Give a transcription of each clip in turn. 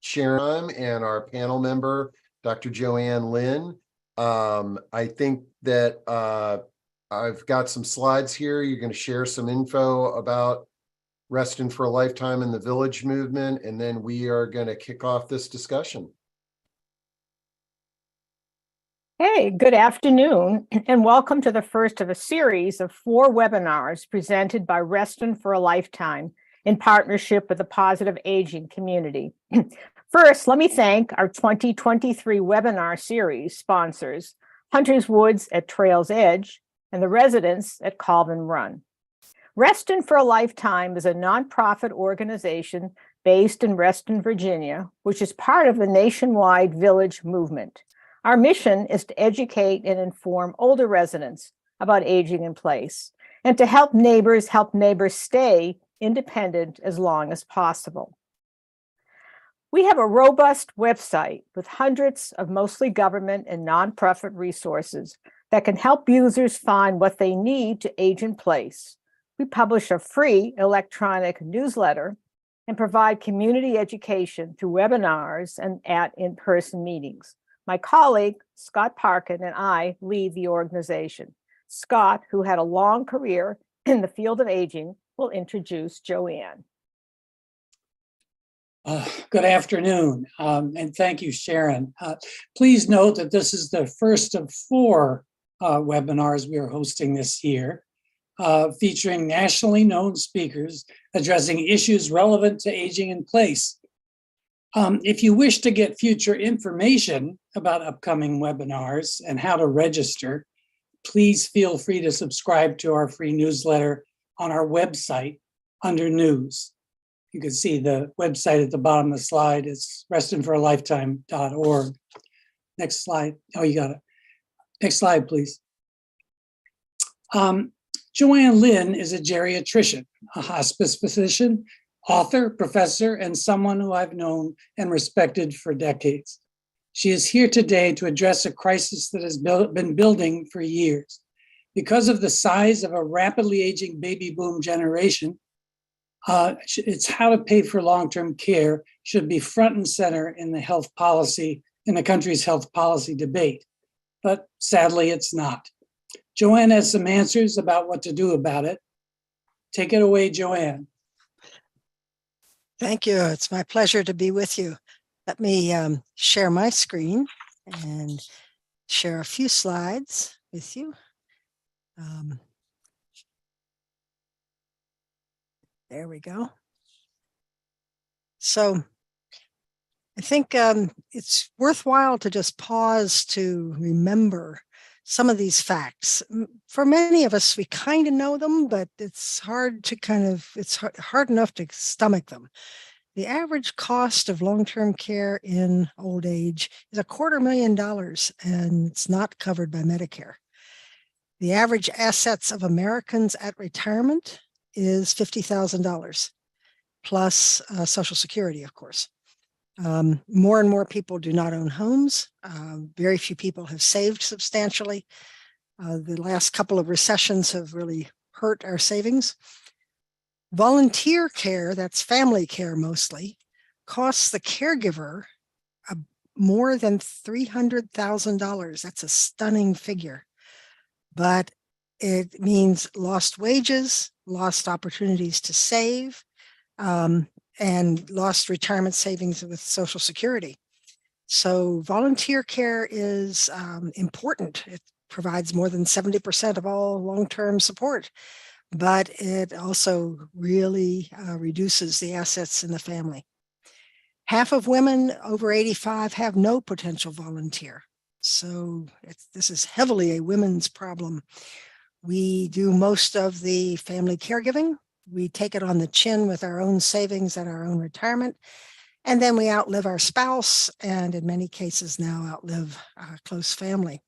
Sharon and our panel member, Dr. Joanne Lynn. I think that I've got some slides here. You're going to share some info about Reston for a Lifetime and the Village Movement, and then we are going to kick off this discussion. Hey, good afternoon, and welcome to the first of a series of 4 webinars presented by Reston for a Lifetime in partnership with the Positive Aging community. First, let me thank our 2023 webinar series sponsors, Hunters Woods at Trail's Edge and the residents at Colvin Run. Reston for a Lifetime is a nonprofit organization based in Reston, Virginia, which is part of the nationwide Village movement. Our mission is to educate and inform older residents about aging in place and to help neighbors stay independent as long as possible. We have a robust website with hundreds of mostly government and nonprofit resources that can help users find what they need to age in place. We publish a free electronic newsletter and provide community education through webinars and at in-person meetings. My colleague, Scott Parkin, and I lead the organization. Scott, who had a long career in the field of aging, will introduce Joanne. Good afternoon, and thank you, Sharon. Please note that this is the first of 4 webinars we are hosting this year, featuring nationally known speakers addressing issues relevant to aging in place. If you wish to get future information about upcoming webinars and how to register, please feel free to subscribe to our free newsletter on our website under News. You can see the website at the bottom of the slide is restonforalifetime.org. Next slide. Oh, you got it. Next slide, please. Joanne Lynn is a geriatrician, a hospice physician, author, professor, and someone who I've known and respected for decades. She is here today to address a crisis that has been building for years. Because of the size of a rapidly aging baby boom generation, it's how to pay for long-term care should be front and center in the country's health policy debate. But sadly, it's not. Joanne has some answers about what to do about it. Take it away, Joanne. Thank you. It's my pleasure to be with you. Let me share my screen and share a few slides with you. There we go. So I think it's worthwhile to just pause to remember some of these facts. For many of us, we kind of know them, but it's hard to it's hard enough to stomach them. The average cost of long-term care in old age is $250,000, and it's not covered by Medicare. The average assets of Americans at retirement is $50,000, plus Social Security, of course. More and more people do not own homes. Very few people have saved substantially. The last couple of recessions have really hurt our savings. Volunteer care, that's family care mostly, costs the caregiver more than $300,000. That's a stunning figure. But it means lost wages, lost opportunities to save, and lost retirement savings with Social Security. So volunteer care is important. It provides more than 70% of all long-term support, but it also really reduces the assets in the family. Half of women over 85 have no potential volunteer. So this is heavily a women's problem. We do most of the family caregiving. We take it on the chin with our own savings and our own retirement. And then we outlive our spouse, and in many cases now outlive our close family.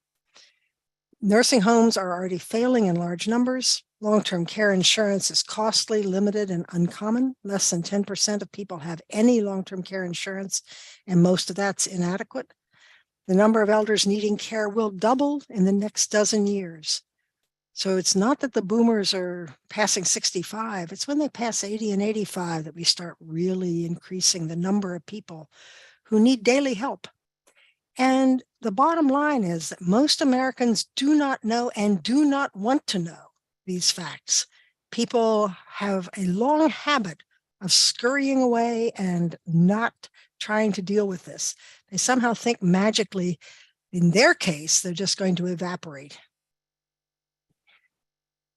Nursing homes are already failing in large numbers. Long-term care insurance is costly, limited, and uncommon. Less than 10% of people have any long-term care insurance, and most of that's inadequate. The number of elders needing care will double in the next dozen years. So it's not that the boomers are passing 65, it's when they pass 80 and 85 that we start really increasing the number of people who need daily help. And the bottom line is that most Americans do not know and do not want to know these facts. People have a long habit of scurrying away and not trying to deal with this. They somehow think magically, in their case, they're just going to evaporate.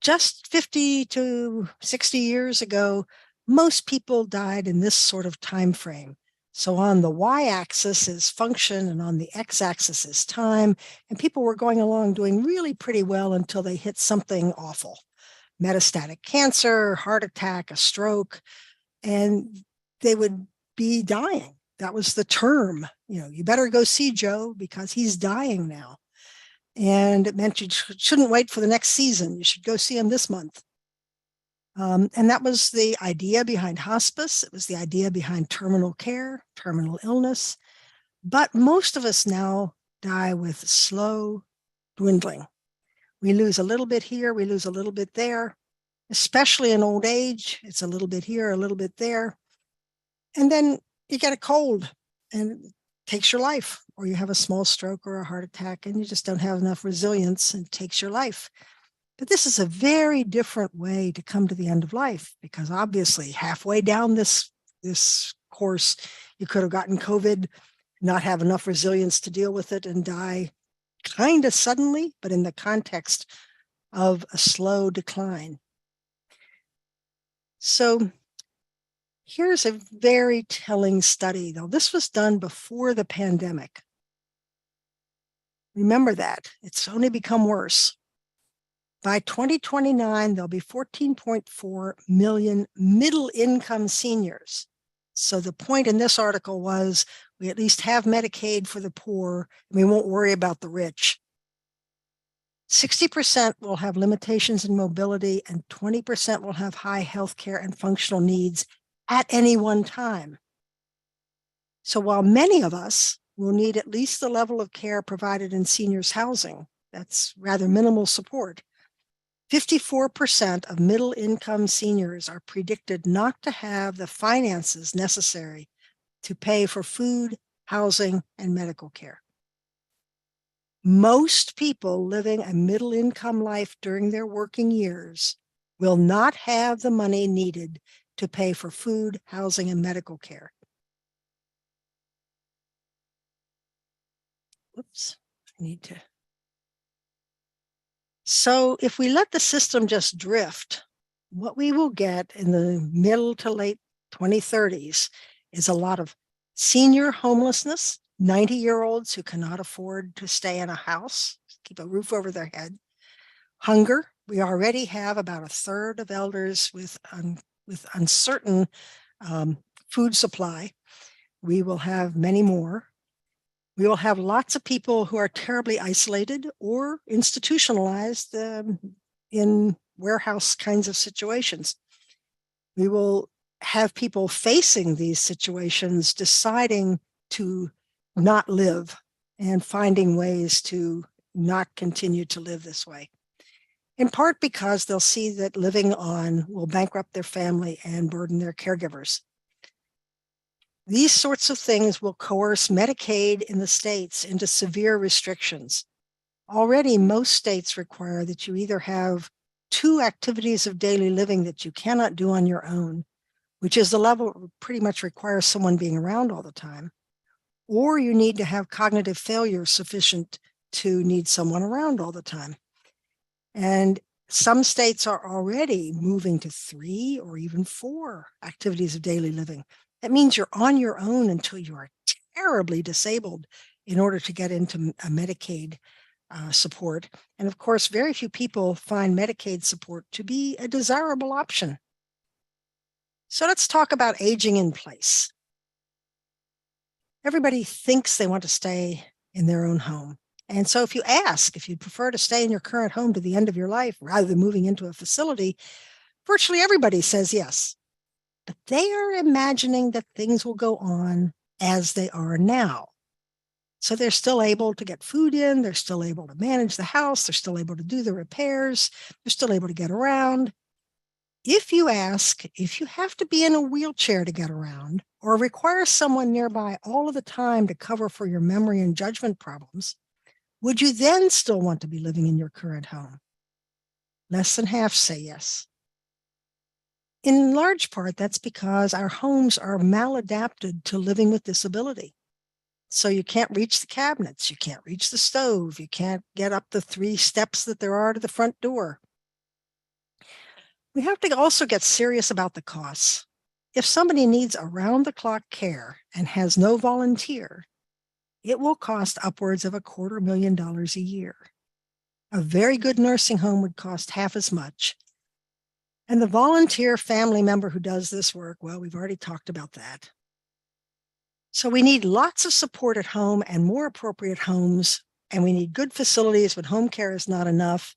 Just 50 to 60 years ago, most people died in this sort of time frame. So on the y-axis is function and on the x-axis is time. And people were going along doing really pretty well until they hit something awful. Metastatic cancer, heart attack, a stroke, and they would be dying. That was the term. You better go see Joe because he's dying now. And it meant you shouldn't wait for the next season. You should go see him this month. And that was the idea behind hospice. It was the idea behind terminal care, terminal illness. But most of us now die with slow dwindling. We lose a little bit here, we lose a little bit there, especially in old age. It's a little bit here, a little bit there. And then you get a cold and it takes your life, or you have a small stroke or a heart attack and you just don't have enough resilience and it takes your life. But this is a very different way to come to the end of life, because obviously halfway down this course, you could have gotten COVID, not have enough resilience to deal with it and die kind of suddenly, but in the context of a slow decline. So here's a very telling study, though. This was done before the pandemic. Remember that. It's only become worse. By 2029, there'll be 14.4 million middle-income seniors. So the point in this article was we at least have Medicaid for the poor, and we won't worry about the rich. 60% will have limitations in mobility, and 20% will have high healthcare and functional needs at any one time. So while many of us will need at least the level of care provided in seniors' housing, that's rather minimal support, 54% of middle-income seniors are predicted not to have the finances necessary to pay for food, housing, and medical care. Most people living a middle-income life during their working years will not have the money needed to pay for food, housing, and medical care. Oops, I need to. So if we let the system just drift, what we will get in the middle to late 2030s is a lot of senior homelessness, 90-year-olds who cannot afford to stay in a house, keep a roof over their head. Hunger. We already have about a third of elders with uncertain food supply. We will have many more. We will have lots of people who are terribly isolated or institutionalized in warehouse kinds of situations. We will have people facing these situations deciding to not live and finding ways to not continue to live this way. In part because they'll see that living on will bankrupt their family and burden their caregivers. These sorts of things will coerce Medicaid in the states into severe restrictions. Already, most states require that you either have 2 activities of daily living that you cannot do on your own, which is the level that pretty much requires someone being around all the time, or you need to have cognitive failure sufficient to need someone around all the time. And some states are already moving to 3 or even 4 activities of daily living. That means you're on your own until you are terribly disabled in order to get into a Medicaid support. And of course, very few people find Medicaid support to be a desirable option. So let's talk about aging in place. Everybody thinks they want to stay in their own home. And so if you ask if you'd prefer to stay in your current home to the end of your life rather than moving into a facility, virtually everybody says yes. But they are imagining that things will go on as they are now. So they're still able to get food in, they're still able to manage the house, they're still able to do the repairs, they're still able to get around. If you ask if you have to be in a wheelchair to get around or require someone nearby all of the time to cover for your memory and judgment problems, would you then still want to be living in your current home? Less than half say yes. In large part, that's because our homes are maladapted to living with disability. So you can't reach the cabinets, you can't reach the stove, you can't get up the 3 steps that there are to the front door. We have to also get serious about the costs. If somebody needs around-the-clock care and has no volunteer, it will cost upwards of $250,000 a year. A very good nursing home would cost half as much. And the volunteer family member who does this work, well, we've already talked about that. So we need lots of support at home and more appropriate homes, and we need good facilities when home care is not enough,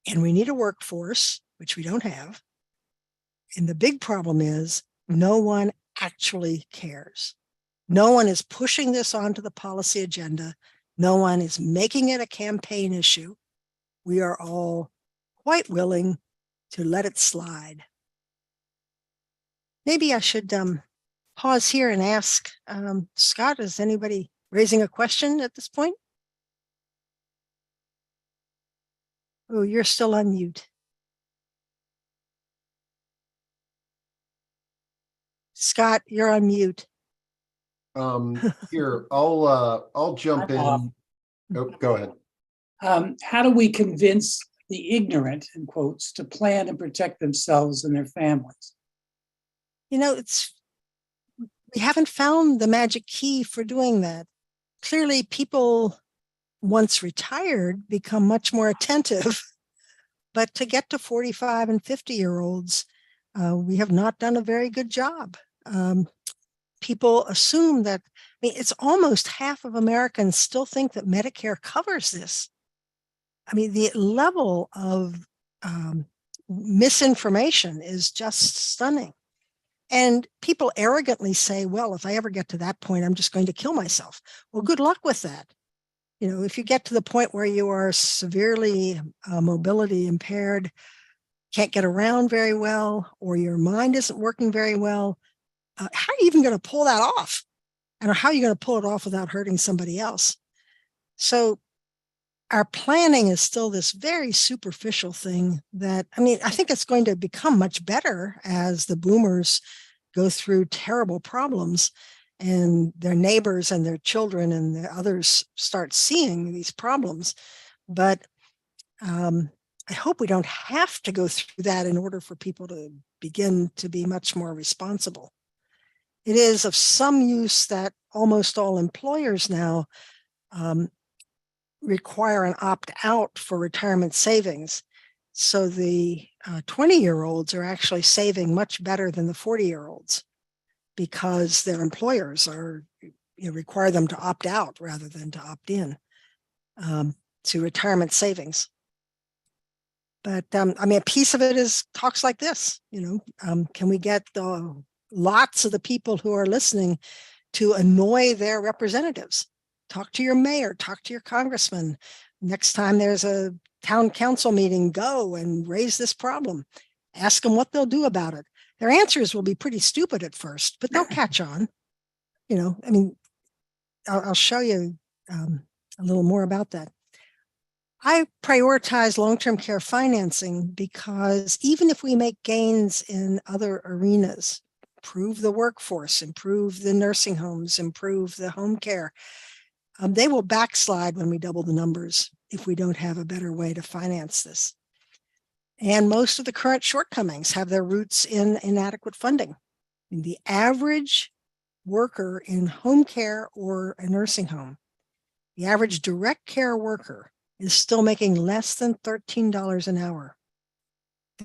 and we need a workforce, which we don't have. And the big problem is no one actually cares. No one is pushing this onto the policy agenda. No one is making it a campaign issue. We are all quite willing to let it slide. Maybe I should pause here and ask, Scott, is anybody raising a question at this point? Oh, you're still on mute. Scott, you're on mute. Here, I'll jump in. Oh, go ahead. How do we convince the ignorant, in quotes, to plan and protect themselves and their families? You know, we haven't found the magic key for doing that. Clearly, people once retired become much more attentive, but to get to 45 and 50-year-olds, we have not done a very good job. People assume that, I mean, it's almost half of Americans still think that Medicare covers this. I mean, the level of misinformation is just stunning. And people arrogantly say, well, if I ever get to that point, I'm just going to kill myself. Well, good luck with that. You know, if you get to the point where you are severely mobility impaired, can't get around very well, or your mind isn't working very well, how are you even going to pull that off? And how are you going to pull it off without hurting somebody else? So our planning is still this very superficial thing that, I mean, I think it's going to become much better as the boomers go through terrible problems and their neighbors and their children and the others start seeing these problems. But I hope we don't have to go through that in order for people to begin to be much more responsible. It is of some use that almost all employers now require an opt-out for retirement savings. So the 20-year-olds are actually saving much better than the 40-year-olds because their employers are, require them to opt out rather than to opt in to retirement savings. But I mean, a piece of it is talks like this, can we get lots of the people who are listening to annoy their representatives? Talk to your mayor, talk to your congressman. Next time there's a town council meeting, go and raise this problem. Ask them what they'll do about it. Their answers will be pretty stupid at first, but they'll catch on. I mean, I'll show you a little more about that. I prioritize long-term care financing because even if we make gains in other arenas, improve the workforce, improve the nursing homes, improve the home care, they will backslide when we double the numbers if we don't have a better way to finance this. And most of the current shortcomings have their roots in inadequate funding. The average worker in home care or a nursing home, the average direct care worker is still making less than $13 an hour.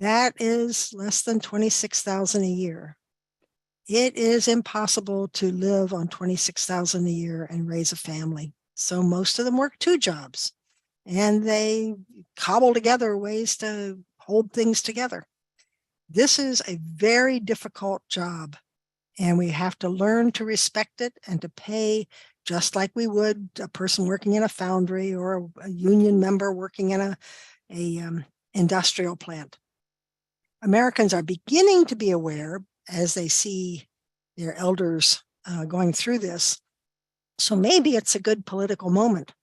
That is less than $26,000 a year. It is impossible to live on $26,000 a year and raise a family. So most of them work 2 jobs and they cobble together ways to hold things together. This is a very difficult job and we have to learn to respect it and to pay just like we would a person working in a foundry or a union member working in a industrial plant. Americans are beginning to be aware as they see their elders going through this. So maybe it's a good political moment.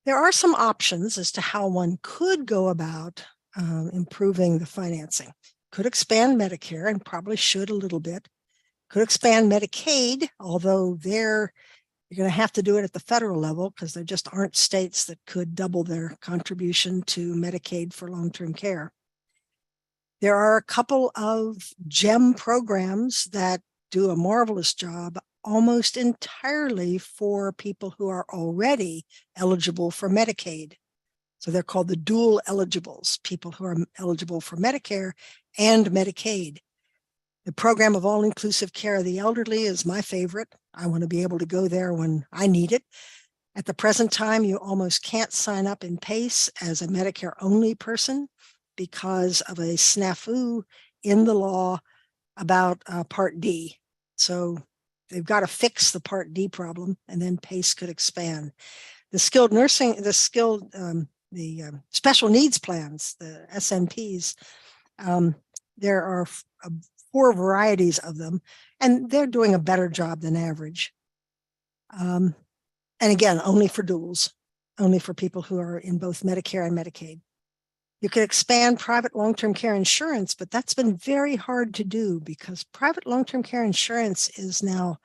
There are some options as to how one could go about improving the financing. Could expand Medicare, and probably should a little bit. Could expand Medicaid, although you're going to have to do it at the federal level because there just aren't states that could double their contribution to Medicaid for long-term care. There are a couple of GEM programs that do a marvelous job almost entirely for people who are already eligible for Medicaid. So they're called the dual eligibles, people who are eligible for Medicare and Medicaid. The program of all-inclusive care of the elderly is my favorite. I want to be able to go there when I need it. At the present time, you almost can't sign up in PACE as a Medicare-only person because of a snafu in the law about Part D. So they've got to fix the Part D problem, and then PACE could expand. The skilled nursing, the special needs plans, the SNPs, there are 4 varieties of them, and they're doing a better job than average. And again, only for duals, only for people who are in both Medicare and Medicaid. You could expand private long-term care insurance, but that's been very hard to do because private long-term care insurance is now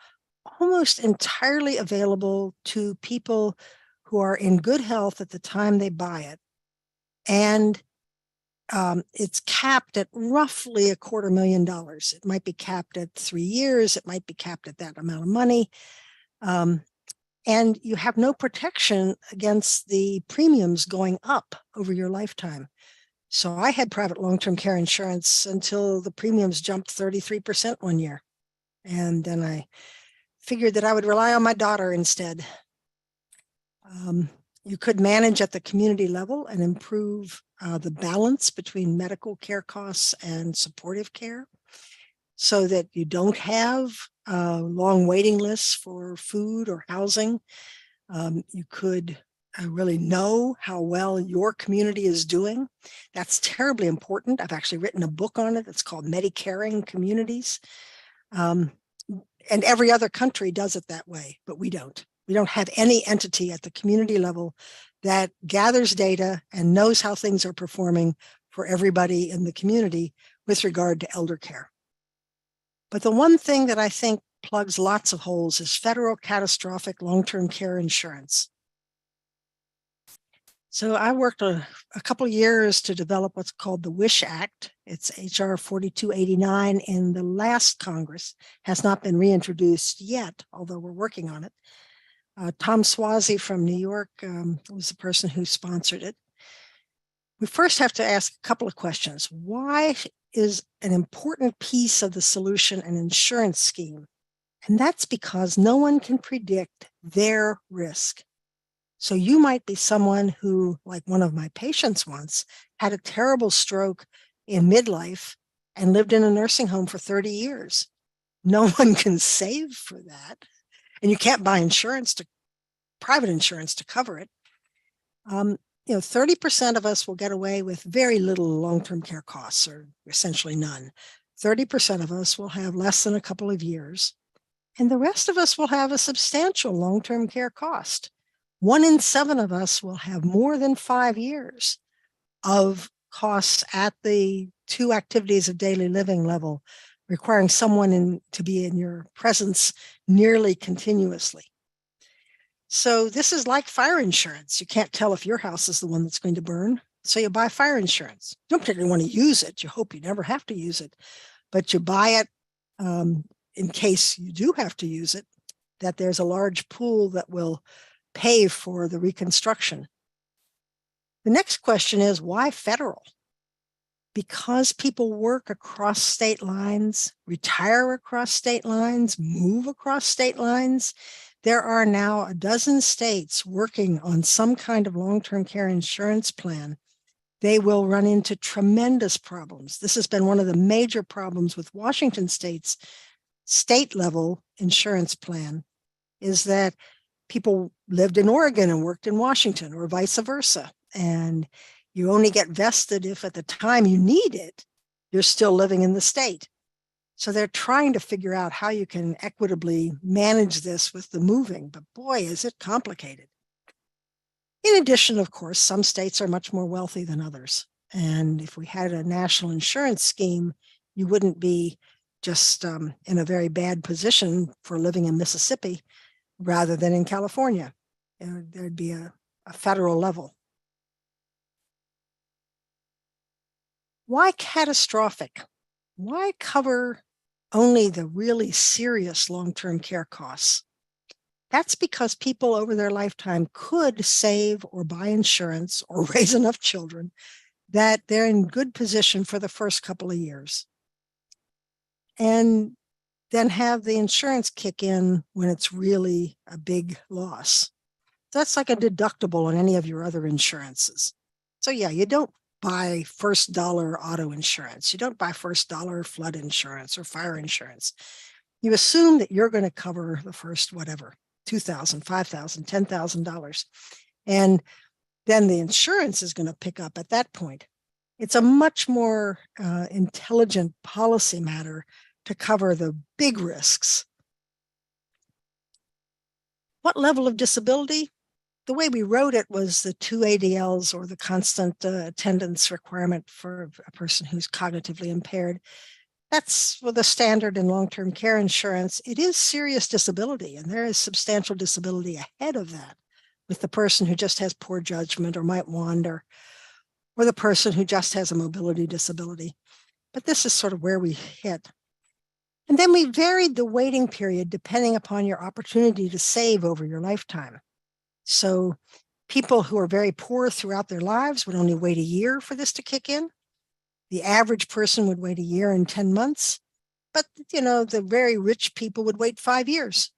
almost entirely available to people who are in good health at the time they buy it. And it's capped at roughly $250,000. It might be capped at 3 years. It might be capped at that amount of money. And you have no protection against the premiums going up over your lifetime. So I had private long-term care insurance until the premiums jumped 33% one year. And then I figured that I would rely on my daughter instead. You could manage at the community level and improve the balance between medical care costs and supportive care so that you don't have long waiting lists for food or housing. You could really know how well your community is doing. That's terribly important. I've actually written a book on it. It's called Medicaring Communities. And every other country does it that way, but we don't. We don't have any entity at the community level that gathers data and knows how things are performing for everybody in the community with regard to elder care. But the one thing that I think plugs lots of holes is federal catastrophic long-term care insurance. So I worked a couple of years to develop what's called the WISH Act. It's HR 4289 in the last Congress, has not been reintroduced yet, although we're working on it. Tom Swazi from New York was the person who sponsored it. We first have to ask a couple of questions. Why is an important piece of the solution an insurance scheme? And that's because no one can predict their risk. So you might be someone who, like one of my patients once, had a terrible stroke in midlife and lived in a nursing home for 30 years. No one can save for that. And you can't buy private insurance to cover it. 30% of us will get away with very little long-term care costs, or essentially none. 30% of us will have less than a couple of years. And the rest of us will have a substantial long-term care cost. 1 in 7 of us will have more than 5 years of costs at the 2 activities of daily living level, requiring someone to be in your presence nearly continuously. So this is like fire insurance. You can't tell if your house is the one that's going to burn, so you buy fire insurance. You don't particularly want to use it. You hope you never have to use it, but you buy it in case you do have to use it, that there's a large pool that will pay for the reconstruction. The next question is, why federal? Because people work across state lines, retire across state lines, move across state lines. There are now a dozen states working on some kind of long-term care insurance plan. They will run into tremendous problems. This has been one of the major problems with Washington State's state-level insurance plan. is that people lived in Oregon and worked in Washington, or vice versa. And you only get vested if at the time you need it, you're still living in the state. So they're trying to figure out how you can equitably manage this with the moving, but boy, is it complicated. In addition, of course, some states are much more wealthy than others. And if we had a national insurance scheme, you wouldn't be just in a very bad position for living in Mississippi rather than in California. There'd be a federal level. Why catastrophic? Why cover only the really serious long-term care costs? That's because people over their lifetime could save or buy insurance or raise enough children that they're in good position for the first couple of years, and then have the insurance kick in when it's really a big loss. That's like a deductible on any of your other insurances. So yeah, you don't buy first dollar auto insurance. You don't buy first dollar flood insurance or fire insurance. You assume that you're going to cover the first whatever, $2,000, $5,000, $10,000. And then the insurance is going to pick up at that point. It's a much more intelligent policy matter to cover the big risks. What level of disability? The way we wrote it was the 2 ADLs, or the constant attendance requirement for a person who's cognitively impaired. That's with the standard in long-term care insurance. It is serious disability, and there is substantial disability ahead of that with the person who just has poor judgment or might wander, or the person who just has a mobility disability. But this is sort of where we hit. And then we varied the waiting period depending upon your opportunity to save over your lifetime. So people who are very poor throughout their lives would only wait a year for this to kick in. The average person would wait a year and 10 months. But, the very rich people would wait 5 years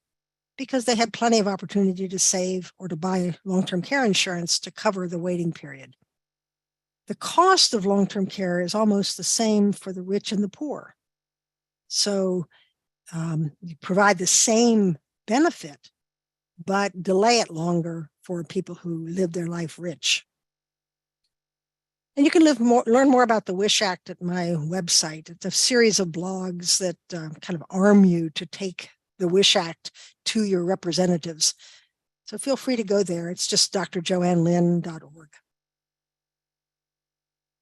because they had plenty of opportunity to save or to buy long-term care insurance to cover the waiting period. The cost of long-term care is almost the same for the rich and the poor. So you provide the same benefit, but delay it longer for people who live their life rich. And you can learn more about the WISH Act at my website. It's a series of blogs that kind of arm you to take the WISH Act to your representatives. So feel free to go there. It's just drjoannelynn.org.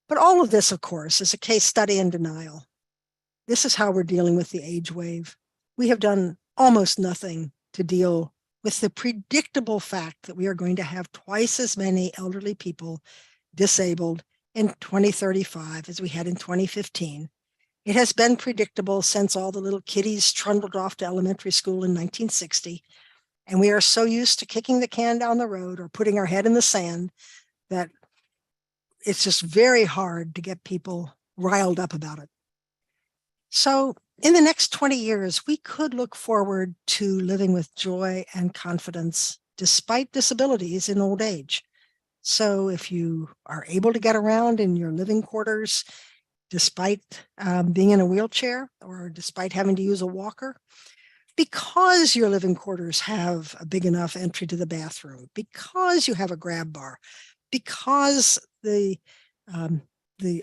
But all of this, of course, is a case study in denial. This is how we're dealing with the age wave. We have done almost nothing to deal with the predictable fact that we are going to have twice as many elderly people disabled in 2035 as we had in 2015. It has been predictable since all the little kiddies trundled off to elementary school in 1960. And we are so used to kicking the can down the road or putting our head in the sand that it's just very hard to get people riled up about it. So in the next 20 years, we could look forward to living with joy and confidence despite disabilities in old age. So if you are able to get around in your living quarters, despite being in a wheelchair or despite having to use a walker, because your living quarters have a big enough entry to the bathroom, because you have a grab bar, because the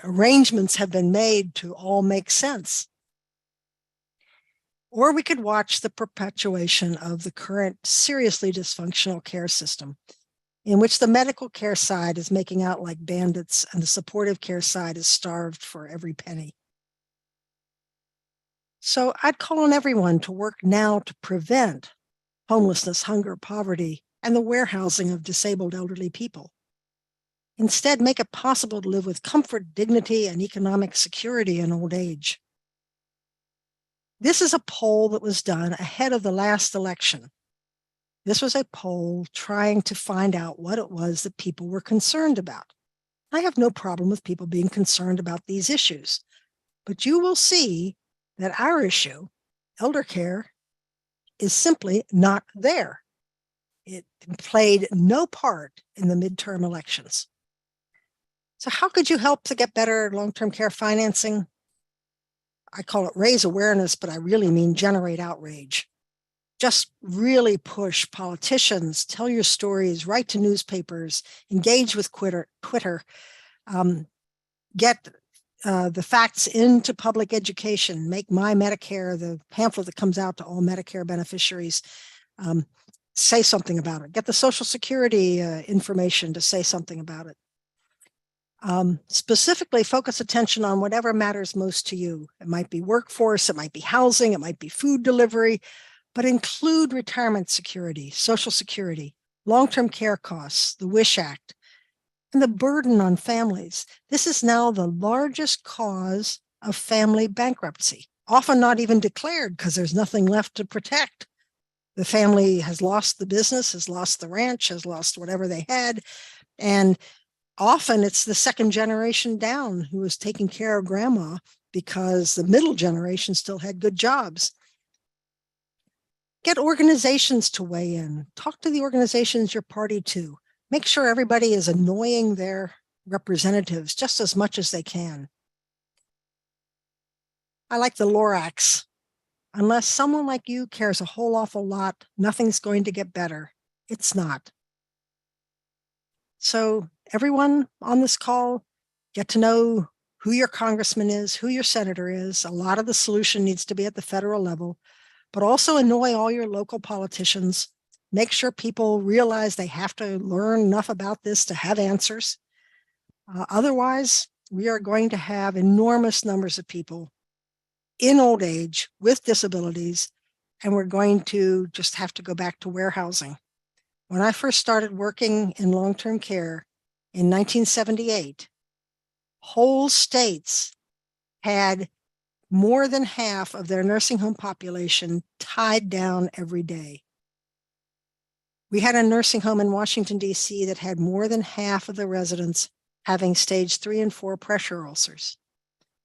arrangements have been made to all make sense. Or we could watch the perpetuation of the current seriously dysfunctional care system, in which the medical care side is making out like bandits and the supportive care side is starved for every penny. So I'd call on everyone to work now to prevent homelessness, hunger, poverty, and the warehousing of disabled elderly people. Instead, make it possible to live with comfort, dignity, and economic security in old age. This is a poll that was done ahead of the last election. This was a poll trying to find out what it was that people were concerned about. I have no problem with people being concerned about these issues, but you will see that our issue, elder care, is simply not there. It played no part in the midterm elections. So how could you help to get better long-term care financing? I call it raise awareness, but I really mean generate outrage. just really push politicians, tell your stories, write to newspapers, engage with Twitter, get the facts into public education, make My Medicare, the pamphlet that comes out to all Medicare beneficiaries, say something about it. Get the Social Security information to say something about it. Specifically focus attention on whatever matters most to you. It might be workforce, it might be housing, it might be food delivery, but include retirement security, Social Security, long-term care costs, the WISH Act, and the burden on families. This is now the largest cause of family bankruptcy, often not even declared because there's nothing left to protect. The family has lost the business, has lost the ranch, has lost whatever they had, and often it's the second generation down who was taking care of grandma because the middle generation still had good jobs. Get organizations to weigh in. Talk to the organizations you're party to. Make sure everybody is annoying their representatives just as much as they can. I like the Lorax. Unless someone like you cares a whole awful lot, nothing's going to get better. It's not. So everyone on this call, get to know who your congressman is, who your senator is. A lot of the solution needs to be at the federal level, but also annoy all your local politicians. Make sure people realize they have to learn enough about this to have answers. Otherwise, we are going to have enormous numbers of people in old age with disabilities, and we're going to just have to go back to warehousing. When I first started working in long-term care in 1978, whole states had more than half of their nursing home population tied down every day. We had a nursing home in Washington, D.C. that had more than half of the residents having stage 3 and 4 pressure ulcers.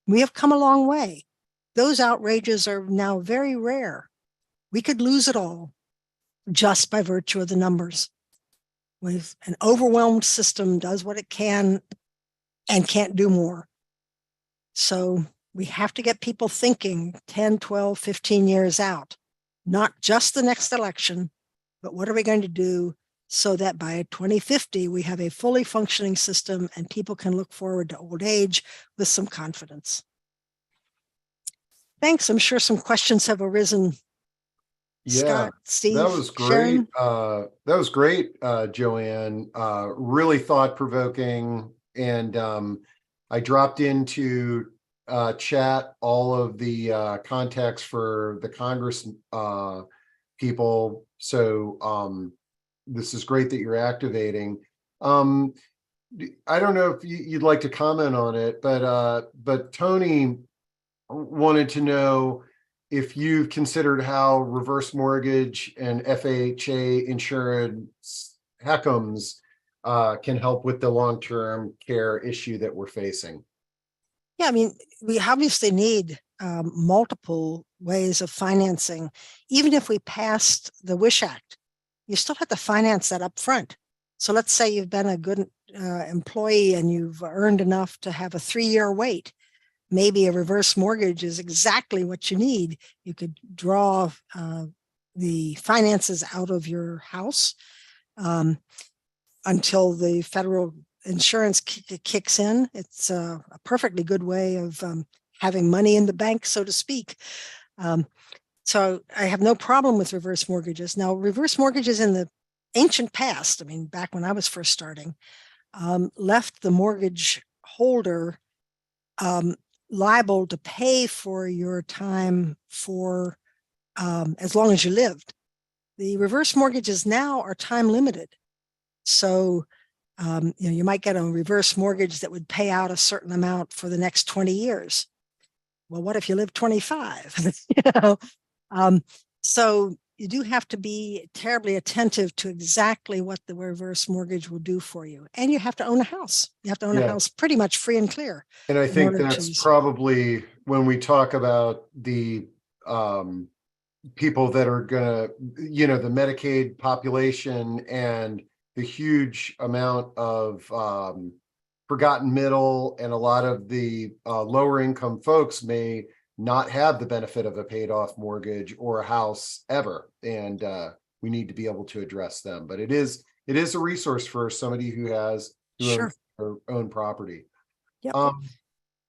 We have come a long way. Those outrages are now very rare. We could lose it all just by virtue of the numbers. With an overwhelmed system does what it can and can't do more. So we have to get people thinking 10, 12, 15 years out, not just the next election, but what are we going to do so that by 2050, we have a fully functioning system and people can look forward to old age with some confidence. Thanks. I'm sure some questions have arisen. Yeah, Scott, Steve, that was great. Sharon? That was great, Joanne. Really thought-provoking. And I dropped into chat all of the contacts for the Congress people. So this is great that you're activating. I don't know if you'd like to comment on it, but Tony wanted to know if you've considered how reverse mortgage and FHA insurance HECMs can help with the long-term care issue that we're facing. Yeah, I mean, we obviously need multiple ways of financing. Even if we passed the WISH Act, you still have to finance that up front. So let's say you've been a good employee and you've earned enough to have a 3-year wait. Maybe a reverse mortgage is exactly what you need. You could draw the finances out of your house until the federal insurance kicks in. It's a perfectly good way of having money in the bank, so to speak. So I have no problem with reverse mortgages. Now, reverse mortgages in the ancient past, I mean, back when I was first starting, left the mortgage holder liable to pay for your time for as long as you lived. The reverse mortgages now are time limited. So you might get a reverse mortgage that would pay out a certain amount for the next 20 years. Well, what if you live 25? So you do have to be terribly attentive to exactly what the reverse mortgage will do for you. And you have to own a house. You have to own a house pretty much free and clear. And I think that's probably when we talk about the people that are gonna, the Medicaid population and the huge amount of forgotten middle, and a lot of the lower income folks may not have the benefit of a paid off mortgage or a house ever. And we need to be able to address them. But it is a resource for somebody who owns Sure. their own property. Yep.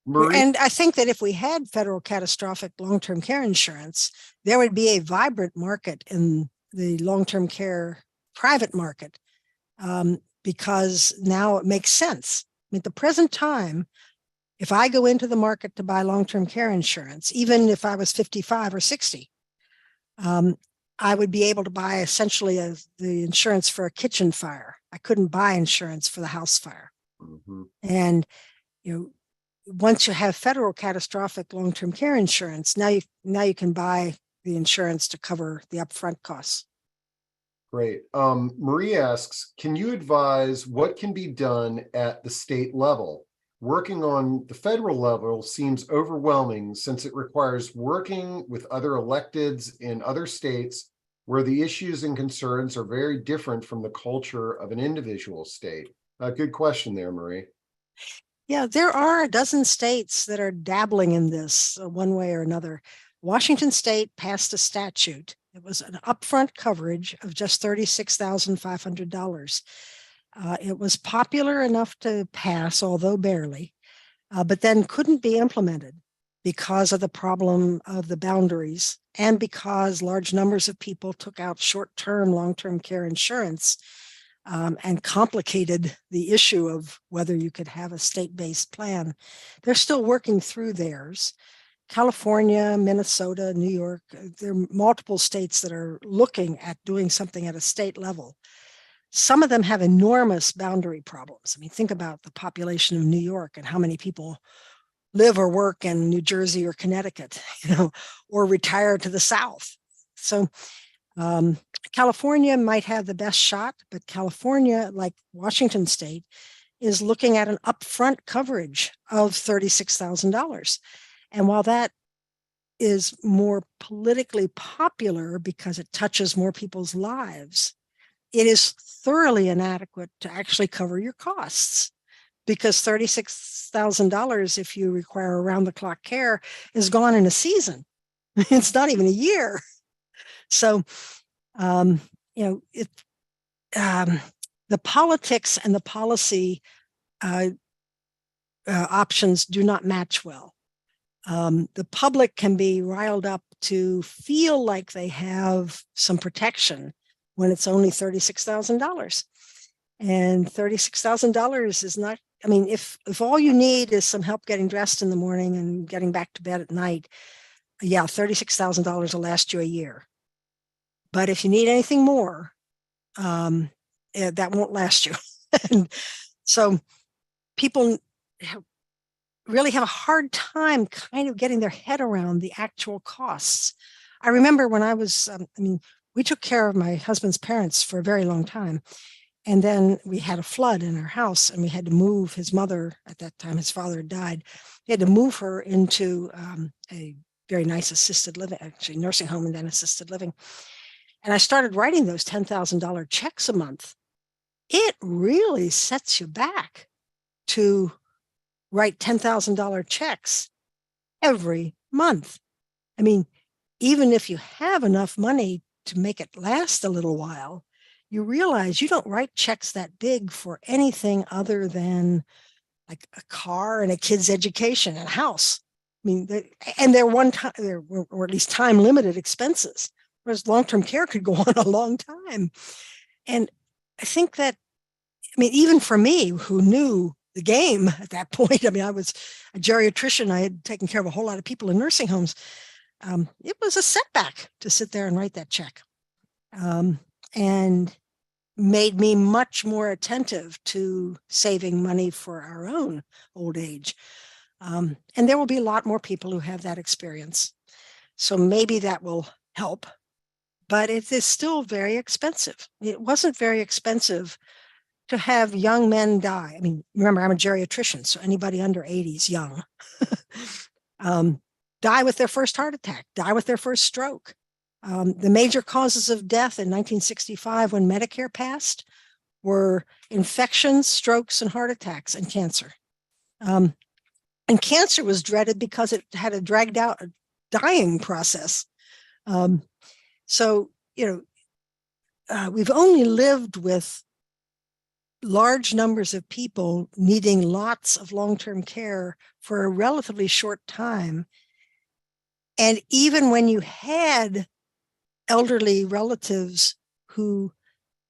Marie, And I think that if we had federal catastrophic long-term care insurance, there would be a vibrant market in the long-term care private market, because now it makes sense. I mean, at the present time, if I go into the market to buy long-term care insurance, even if I was 55 or 60, I would be able to buy essentially the insurance for a kitchen fire. I couldn't buy insurance for the house fire. And, once you have federal catastrophic long-term care insurance, now you can buy the insurance to cover the upfront costs. great. Marie asks, can you advise what can be done at the state level? Working on the federal level seems overwhelming since it requires working with other electeds in other states where the issues and concerns are very different from the culture of an individual state. Good question there, Marie. Yeah, there are a dozen states that are dabbling in this one way or another. Washington State passed a statute. It was an upfront coverage of just $36,500. It was popular enough to pass, although barely, but then couldn't be implemented because of the problem of the boundaries and because large numbers of people took out short-term long-term care insurance, and complicated the issue of whether you could have a state-based plan. They're still working through theirs. California, Minnesota, New York, there are multiple states that are looking at doing something at a state level. Some of them have enormous boundary problems. I mean, think about the population of New York and how many people live or work in New Jersey or Connecticut, or retire to the South. So California might have the best shot, but California, like Washington State, is looking at an upfront coverage of $36,000. And while that is more politically popular because it touches more people's lives, it is thoroughly inadequate to actually cover your costs, because $36,000, if you require around-the-clock care, is gone in a season. It's not even a year. So, the politics and the policy options do not match well. The public can be riled up to feel like they have some protection when it's only $36,000. And $36,000 is not, I mean, if all you need is some help getting dressed in the morning and getting back to bed at night, yeah, $36,000 will last you a year. But if you need anything more, that won't last you. And so people really have a hard time kind of getting their head around the actual costs. I remember when I was, we took care of my husband's parents for a very long time. And then we had a flood in our house and we had to move his mother. At that time, his father had died. We had to move her into a very nice assisted living, actually nursing home and then assisted living. And I started writing those $10,000 checks a month. It really sets you back to write $10,000 checks every month. I mean, even if you have enough money to make it last a little while, you realize you don't write checks that big for anything other than like a car and a kid's education and a house. I mean, they're one time, or at least time limited expenses, whereas long-term care could go on a long time. And I think that, even for me, who knew the game at that point, I was a geriatrician. I had taken care of a whole lot of people in nursing homes. It was a setback to sit there and write that check. And made me much more attentive to saving money for our own old age. And there will be a lot more people who have that experience. So maybe that will help, but it is still very expensive. It wasn't very expensive to have young men die. Remember, I'm a geriatrician, so anybody under 80 is young. Die with their first heart attack, die with their first stroke. The major causes of death in 1965 when Medicare passed were infections, strokes, and heart attacks, and cancer. And cancer was dreaded because it had a dragged out dying process. So, we've only lived with large numbers of people needing lots of long-term care for a relatively short time. And even when you had elderly relatives who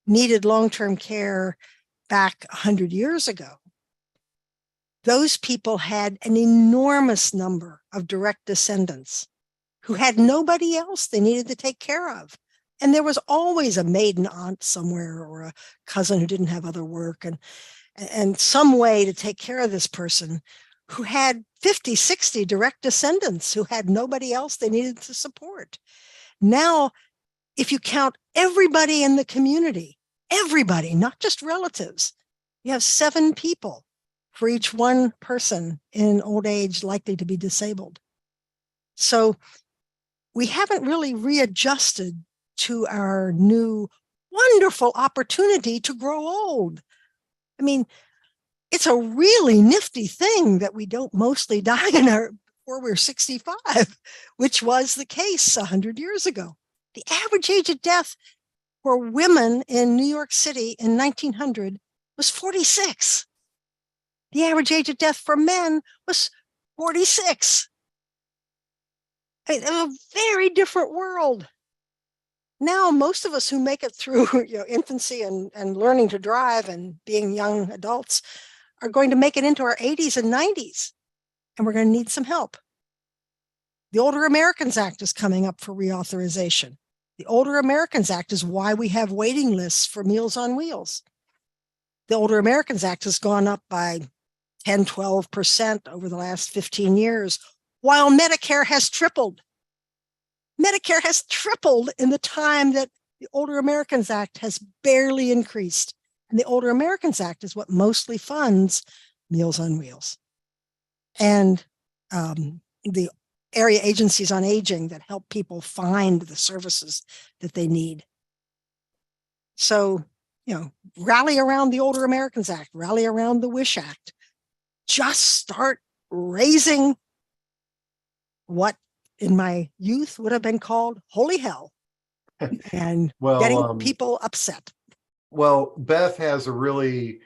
needed long-term care back 100 years ago, those people had an enormous number of direct descendants who had nobody else they needed to take care of. And there was always a maiden aunt somewhere or a cousin who didn't have other work and some way to take care of this person who had 50, 60 direct descendants who had nobody else they needed to support. Now, if you count everybody in the community, everybody, not just relatives, you have 7 people for each one person in old age likely to be disabled. So we haven't really readjusted to our new wonderful opportunity to grow old. I mean, it's a really nifty thing that we don't mostly die before we're 65, which was the case 100 years ago. The average age of death for women in New York City in 1900 was 46. The average age of death for men was 46. A very different world. Now, most of us who make it through infancy and learning to drive and being young adults are going to make it into our 80s and 90s, and we're going to need some help. The Older Americans Act is coming up for reauthorization. The Older Americans Act is why we have waiting lists for Meals on Wheels. The Older Americans Act has gone up by 10, 12% over the last 15 years, while Medicare has tripled. Medicare has tripled in the time that the Older Americans Act has barely increased. And the Older Americans Act is what mostly funds Meals on Wheels and the area agencies on aging that help people find the services that they need. So, rally around the Older Americans Act, rally around the WISH Act. Just start raising what in my youth would have been called holy hell and getting people upset. Well, Beth has a really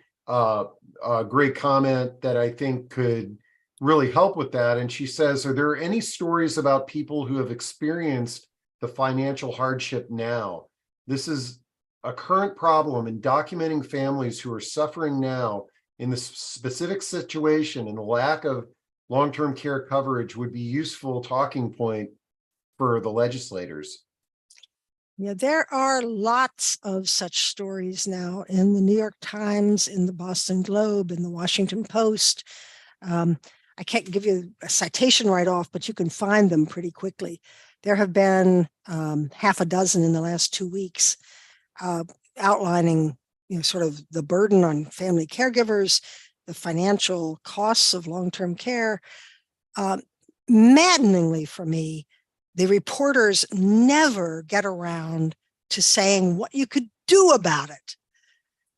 great comment that I think could really help with that. And she says, are there any stories about people who have experienced the financial hardship now? This is a current problem in documenting families who are suffering now in this specific situation, and the lack of long-term care coverage would be useful talking point for the legislators. Yeah, there are lots of such stories now in the New York Times, in the Boston Globe, in the Washington Post. I can't give you a citation right off, but you can find them pretty quickly. There have been half a dozen in the last 2 weeks outlining, sort of the burden on family caregivers, the financial costs of long-term care. Maddeningly for me, the reporters never get around to saying what you could do about it.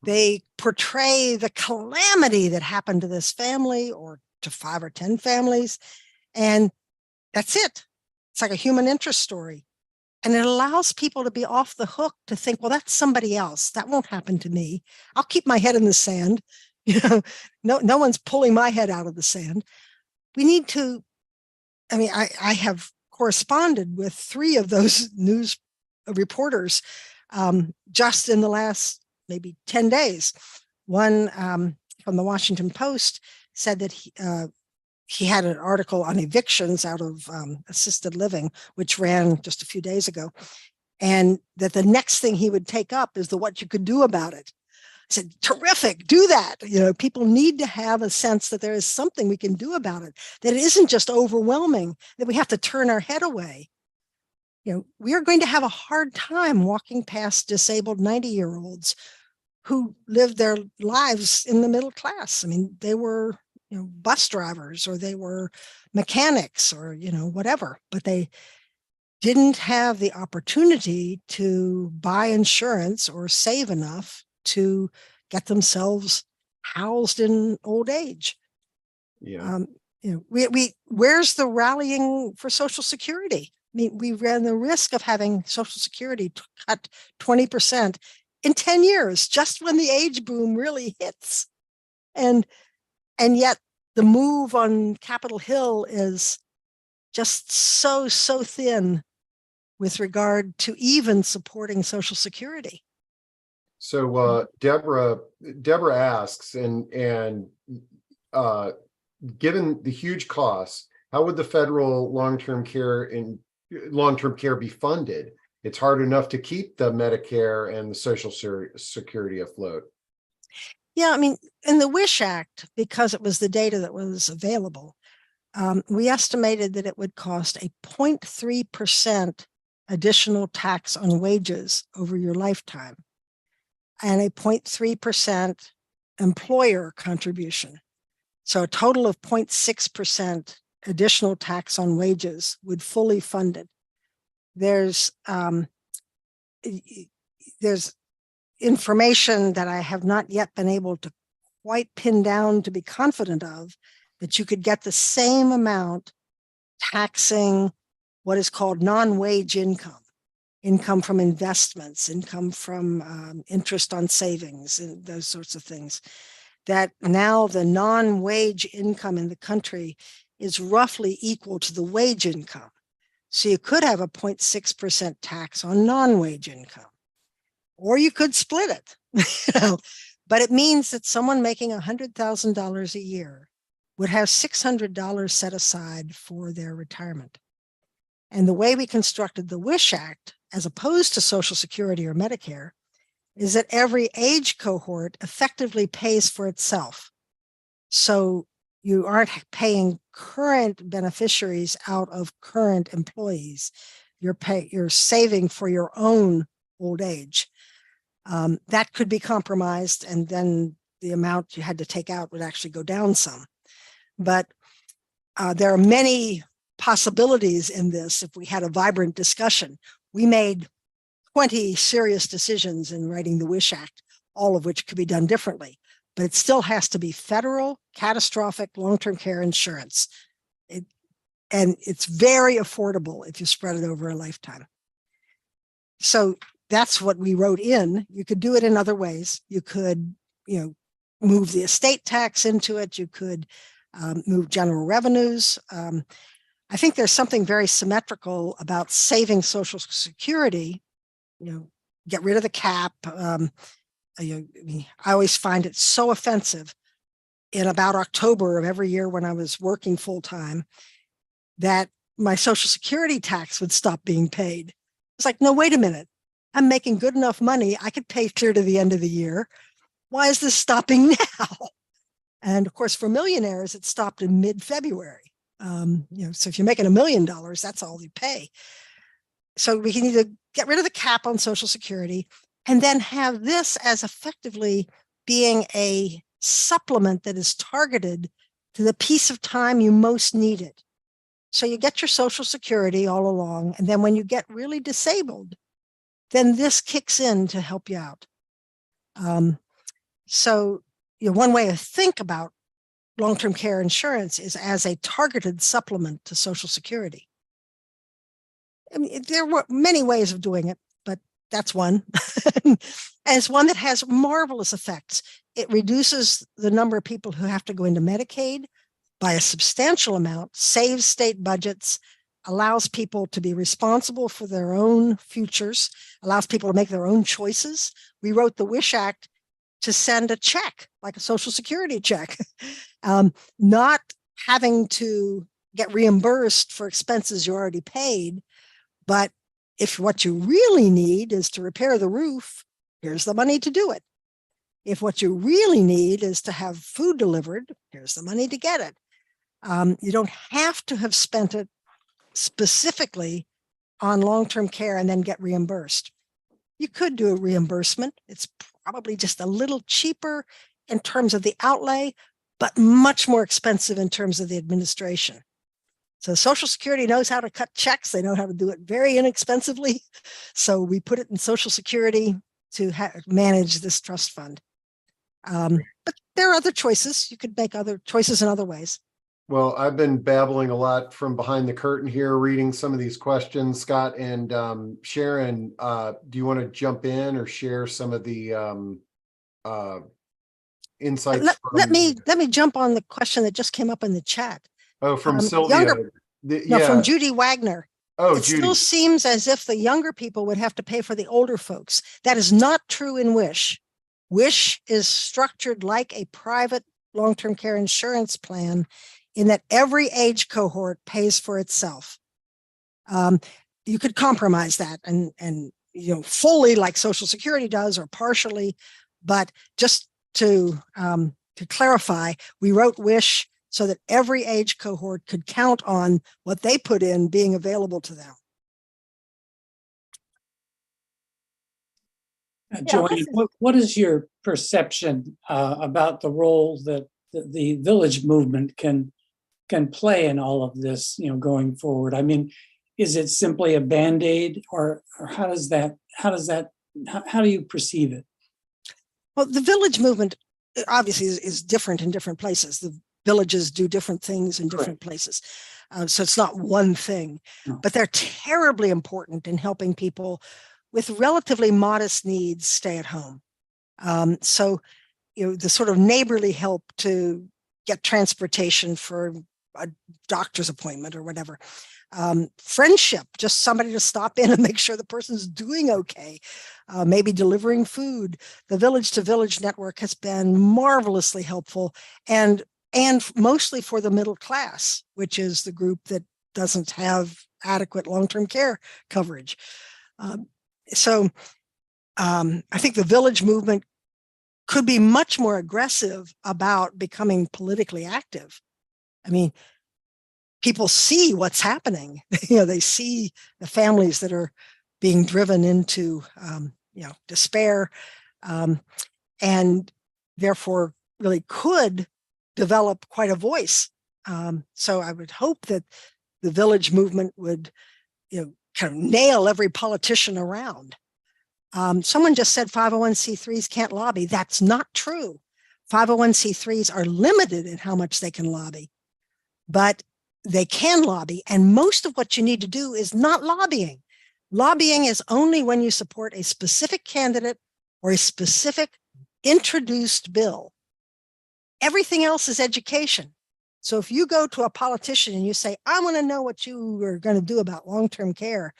They portray the calamity that happened to this family or to 5 or 10 families, and that's it. It's like a human interest story. And it allows people to be off the hook to think, well, that's somebody else. That won't happen to me. I'll keep my head in the sand. No one's pulling my head out of the sand. We need to, I have corresponded with 3 of those news reporters just in the last maybe 10 days. One from the Washington Post said that he had an article on evictions out of assisted living, which ran just a few days ago, and that the next thing he would take up is what you could do about it. I said, terrific, do that. People need to have a sense that there is something we can do about it, that it isn't just overwhelming, that we have to turn our head away. We are going to have a hard time walking past disabled 90-year-olds who lived their lives in the middle class. They were, bus drivers, or they were mechanics, or, whatever, but they didn't have the opportunity to buy insurance or save enough to get themselves housed in old age. Yeah. where's the rallying for Social Security? I mean, we ran the risk of having Social Security cut 20% in 10 years, just when the age boom really hits. And yet the move on Capitol Hill is just so thin with regard to even supporting Social Security. So Deborah asks, and given the huge costs, how would the federal long-term care be funded? It's hard enough to keep the Medicare and the Social Security afloat. Yeah, I mean, in the WISH Act, because it was the data that was available, we estimated that it would cost a 0.3% additional tax on wages over your lifetime and a 0.3% employer contribution. So a total of 0.6% additional tax on wages would fully fund it. There's information that I have not yet been able to quite pin down to be confident of, that you could get the same amount taxing what is called non-wage income from investments, income from interest on savings, and those sorts of things. That now the non-wage income in the country is roughly equal to the wage income. So you could have a 0.6% tax on non-wage income, or you could split it. But it means that someone making $100,000 a year would have $600 set aside for their retirement. And the way we constructed the WISH Act, as opposed to Social Security or Medicare, is that every age cohort effectively pays for itself. So you aren't paying current beneficiaries out of current employees. You're saving for your own old age. That could be compromised, and then the amount you had to take out would actually go down some. But there are many possibilities in this. If we had a vibrant discussion, we made 20 serious decisions in writing the WISH Act, all of which could be done differently. But it still has to be federal, catastrophic, long-term care insurance. And it's very affordable if you spread it over a lifetime. So that's what we wrote in. You could do it in other ways. You could, move the estate tax into it. You could move general revenues. I think there's something very symmetrical about saving Social Security. Get rid of the cap. I always find it so offensive in about October of every year when I was working full time that my Social Security tax would stop being paid. It's like, no, wait a minute. I'm making good enough money. I could pay clear to the end of the year. Why is this stopping now? And of course, for millionaires, it stopped in mid-February. So if you're making $1 million, that's all you pay. So we can either get rid of the cap on Social Security and then have this as effectively being a supplement that is targeted to the piece of time you most need it. So you get your Social Security all along, and then when you get really disabled, then this kicks in to help you out. So one way to think about long-term care insurance is as a targeted supplement to Social Security. I mean, there were many ways of doing it, but that's one. And it's one that has marvelous effects. It reduces the number of people who have to go into Medicaid by a substantial amount, saves state budgets, allows people to be responsible for their own futures, allows people to make their own choices. We wrote the WISH Act to send a check, like a Social Security check, not having to get reimbursed for expenses you already paid. But if what you really need is to repair the roof, here's the money to do it. If what you really need is to have food delivered, here's the money to get it. You don't have to have spent it specifically on long-term care and then get reimbursed. You could do a reimbursement. It's probably just a little cheaper in terms of the outlay, but much more expensive in terms of the administration. So Social Security knows how to cut checks. They know how to do it very inexpensively. So we put it in Social Security to manage this trust fund. But there are other choices. You could make other choices in other ways. Well, I've been babbling a lot from behind the curtain here, reading some of these questions. Scott and Sharon, do you want to jump in or share some of the uh, insights Let from? me jump on the question that just came up in the chat. Oh, from Sylvia. Younger, no, Yeah. from Judy Wagner. Oh, It Judy. still seems as if the younger people would have to pay for the older folks. That is not true in Wish. Wish is structured like a private long-term care insurance plan in that every age cohort pays for itself. You could compromise that and fully like Social Security does or partially, but just to clarify, we wrote Wish so that every age cohort could count on what they put in being available to them. Joanne, what is your perception about the role that the village movement can play in all of this, going forward? I mean, is it simply a Band-Aid, or how do you perceive it? Well, the village movement obviously is different in different places. The villages do different things in different places. So it's not one thing, but they're terribly important in helping people with relatively modest needs stay at home. So, the sort of neighborly help to get transportation for a doctor's appointment or whatever. Friendship, just somebody to stop in and make sure the person's doing okay. Maybe delivering food. The village to village network has been marvelously helpful and mostly for the middle class, which is the group that doesn't have adequate long-term care coverage. So I think the village movement could be much more aggressive about becoming politically active. I mean, people see what's happening. They see the families that are being driven into, despair, and therefore really could develop quite a voice. So I would hope that the village movement would, kind of nail every politician around. Someone just said 501c3s can't lobby. That's not true. 501c3s are limited in how much they can lobby, but they can lobby. And most of what you need to do is not lobbying. Lobbying is only when you support a specific candidate or a specific introduced bill. Everything else is education. So if you go to a politician and you say, I want to know what you are going to do about long-term care,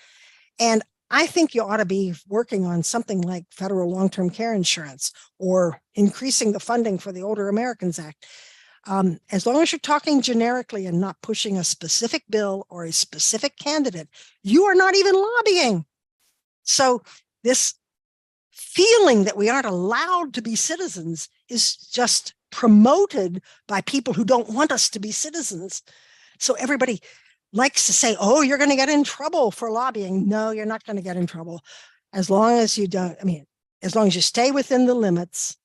and I think you ought to be working on something like federal long-term care insurance or increasing the funding for the Older Americans Act. As long as you're talking generically and not pushing a specific bill or a specific candidate, you are not even lobbying. So this feeling that we aren't allowed to be citizens is just promoted by people who don't want us to be citizens. So everybody likes to say, oh, you're going to get in trouble for lobbying. No, you're not going to get in trouble. As long as you don't, as long as you stay within the limits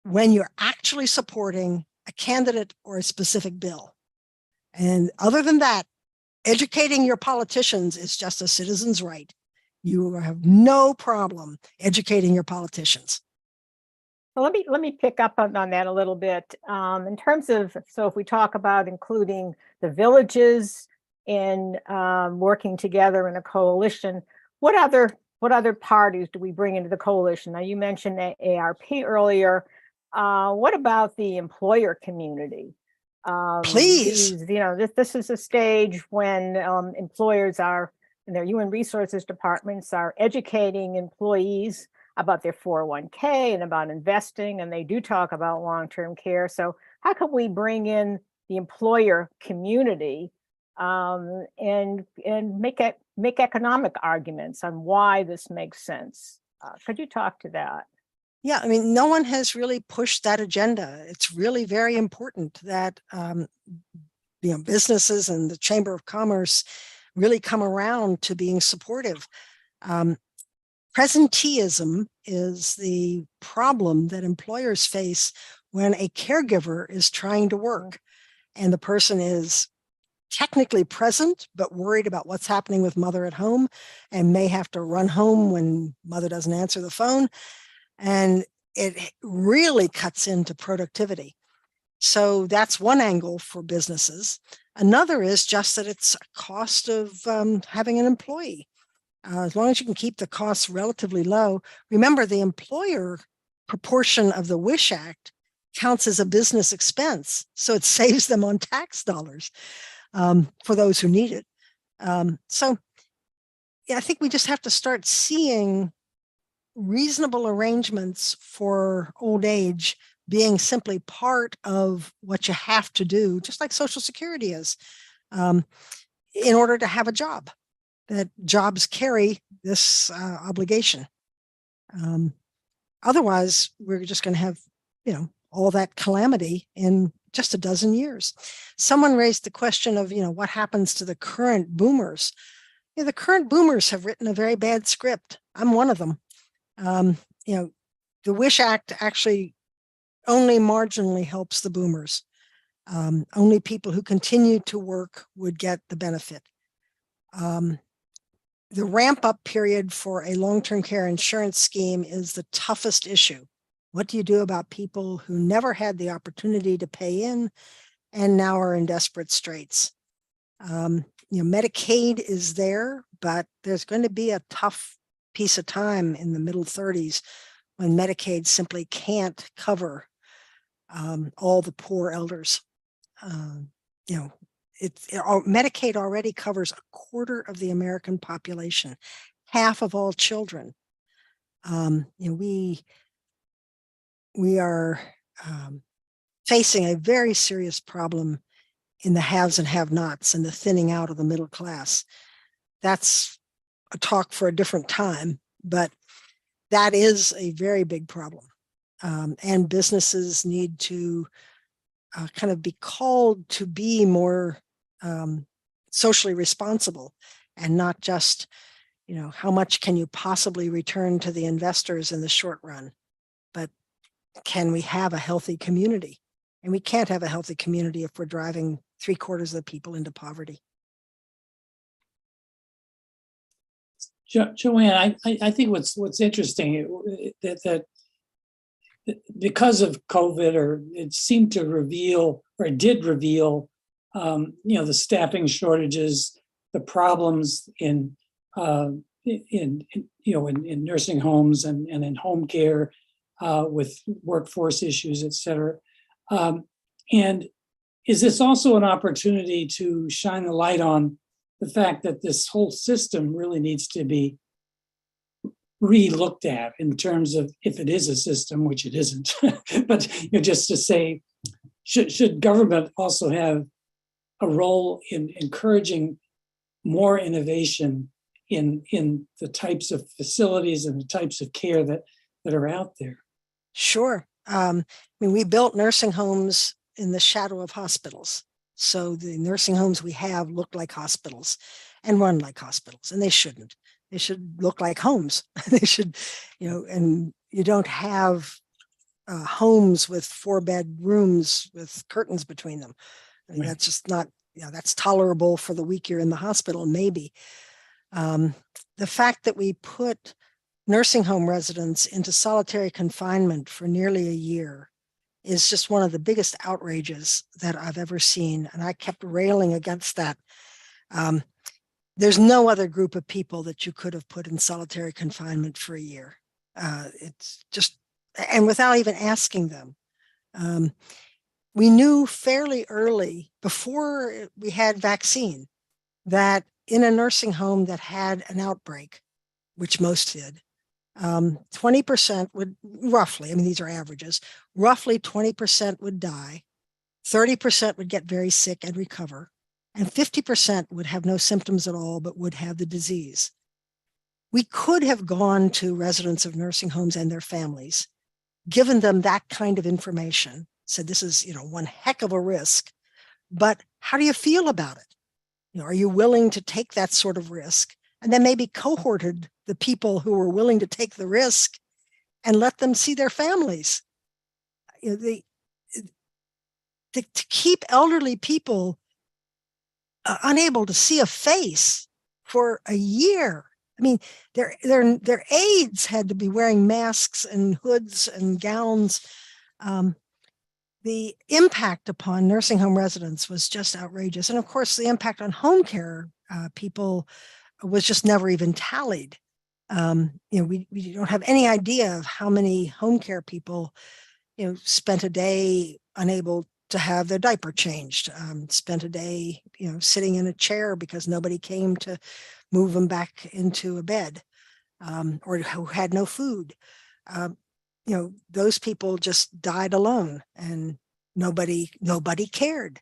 when you're actually supporting a candidate or a specific bill. And other than that, educating your politicians is just a citizen's right. You have no problem educating your politicians. Well, let me pick up on that a little bit. In terms of, so if we talk about including the villages in working together in a coalition, what other parties do we bring into the coalition? Now, you mentioned AARP earlier. What about the employer community? Please. This is a stage when employers are, and their human resources departments are educating employees about their 401k and about investing, and they do talk about long-term care. So how can we bring in the employer community and make economic arguments on why this makes sense? Could you talk to that? Yeah, no one has really pushed that agenda. It's really very important that businesses and the Chamber of Commerce really come around to being supportive. Presenteeism is the problem that employers face when a caregiver is trying to work and the person is technically present, but worried about what's happening with mother at home and may have to run home when mother doesn't answer the phone. And it really cuts into productivity. So that's one angle for businesses. Another is just that it's a cost of having an employee. As long as you can keep the costs relatively low. Remember, the employer proportion of the WISH Act counts as a business expense. So it saves them on tax dollars for those who need it. So yeah, I think we just have to start seeing reasonable arrangements for old age being simply part of what you have to do, just like Social Security is, in order to have a job. That jobs carry this obligation. Otherwise, we're just going to have, all that calamity in just a dozen years. Someone raised the question of, what happens to the current boomers? The current boomers have written a very bad script. I'm one of them. The WISH Act actually only marginally helps the boomers. Only people who continue to work would get the benefit. The ramp up period for a long-term care insurance scheme is the toughest issue. What do you do about people who never had the opportunity to pay in and now are in desperate straits? Medicaid is there, but there's going to be a tough piece of time in the middle 30s when Medicaid simply can't cover all the poor elders. Medicaid already covers a quarter of the American population, half of all children. We are facing a very serious problem in the haves and have-nots and the thinning out of the middle class. That's a talk for a different time, but that is a very big problem. And businesses need to kind of be called to be more socially responsible and not just, how much can you possibly return to the investors in the short run, but can we have a healthy community? And we can't have a healthy community if we're driving 3/4 of the people into poverty. Joanne, I think what's interesting that because of COVID, or it seemed to reveal, or it did reveal, the staffing shortages, the problems in nursing homes and in home care with workforce issues, et cetera. And is this also an opportunity to shine the light on the fact that this whole system really needs to be re-looked at in terms of, if it is a system, which it isn't, but just to say, should government also have a role in encouraging more innovation in the types of facilities and the types of care that are out there? Sure. We built nursing homes in the shadow of hospitals. So the nursing homes we have look like hospitals and run like hospitals, and they shouldn't. They should look like homes. They should, and you don't have homes with 4-bed rooms with curtains between them. Right. That's just not, that's tolerable for the week you're in the hospital, maybe. The fact that we put nursing home residents into solitary confinement for nearly a year is just one of the biggest outrages that I've ever seen. And I kept railing against that. There's no other group of people that you could have put in solitary confinement for a year. It's just, and without even asking them. We knew fairly early, before we had vaccine, that in a nursing home that had an outbreak, which most did, 20% would roughly, these are averages, roughly 20% would die, 30% would get very sick and recover, and 50% would have no symptoms at all, but would have the disease. We could have gone to residents of nursing homes and their families, given them that kind of information, said this is, one heck of a risk, but how do you feel about it? Are you willing to take that sort of risk? And then maybe cohorted the people who were willing to take the risk and let them see their families. To keep elderly people unable to see a face for a year. Their aides had to be wearing masks and hoods and gowns. the impact upon nursing home residents was just outrageous. And of course, the impact on home care people was just never even tallied. We don't have any idea of how many home care people, spent a day unable to have their diaper changed, spent a day, sitting in a chair because nobody came to move them back into a bed, or who had no food. Those people just died alone, and nobody cared,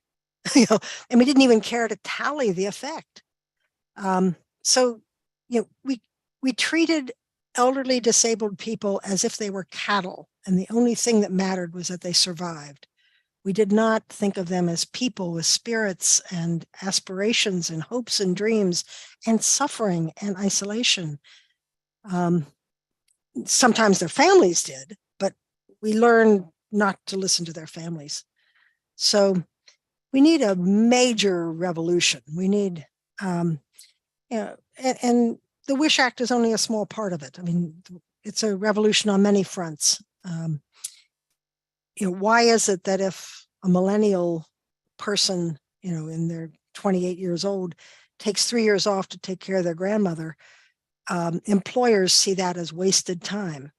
and we didn't even care to tally the effect. So, we treated elderly disabled people as if they were cattle, and the only thing that mattered was that they survived. We did not think of them as people with spirits and aspirations and hopes and dreams and suffering and isolation. Sometimes their families did, but we learned not to listen to their families. So we need a major revolution. We need, and the WISH Act is only a small part of it. I mean, it's a revolution on many fronts. Why is it that if a millennial person, in their 28 years old, takes 3 years off to take care of their grandmother, employers see that as wasted time?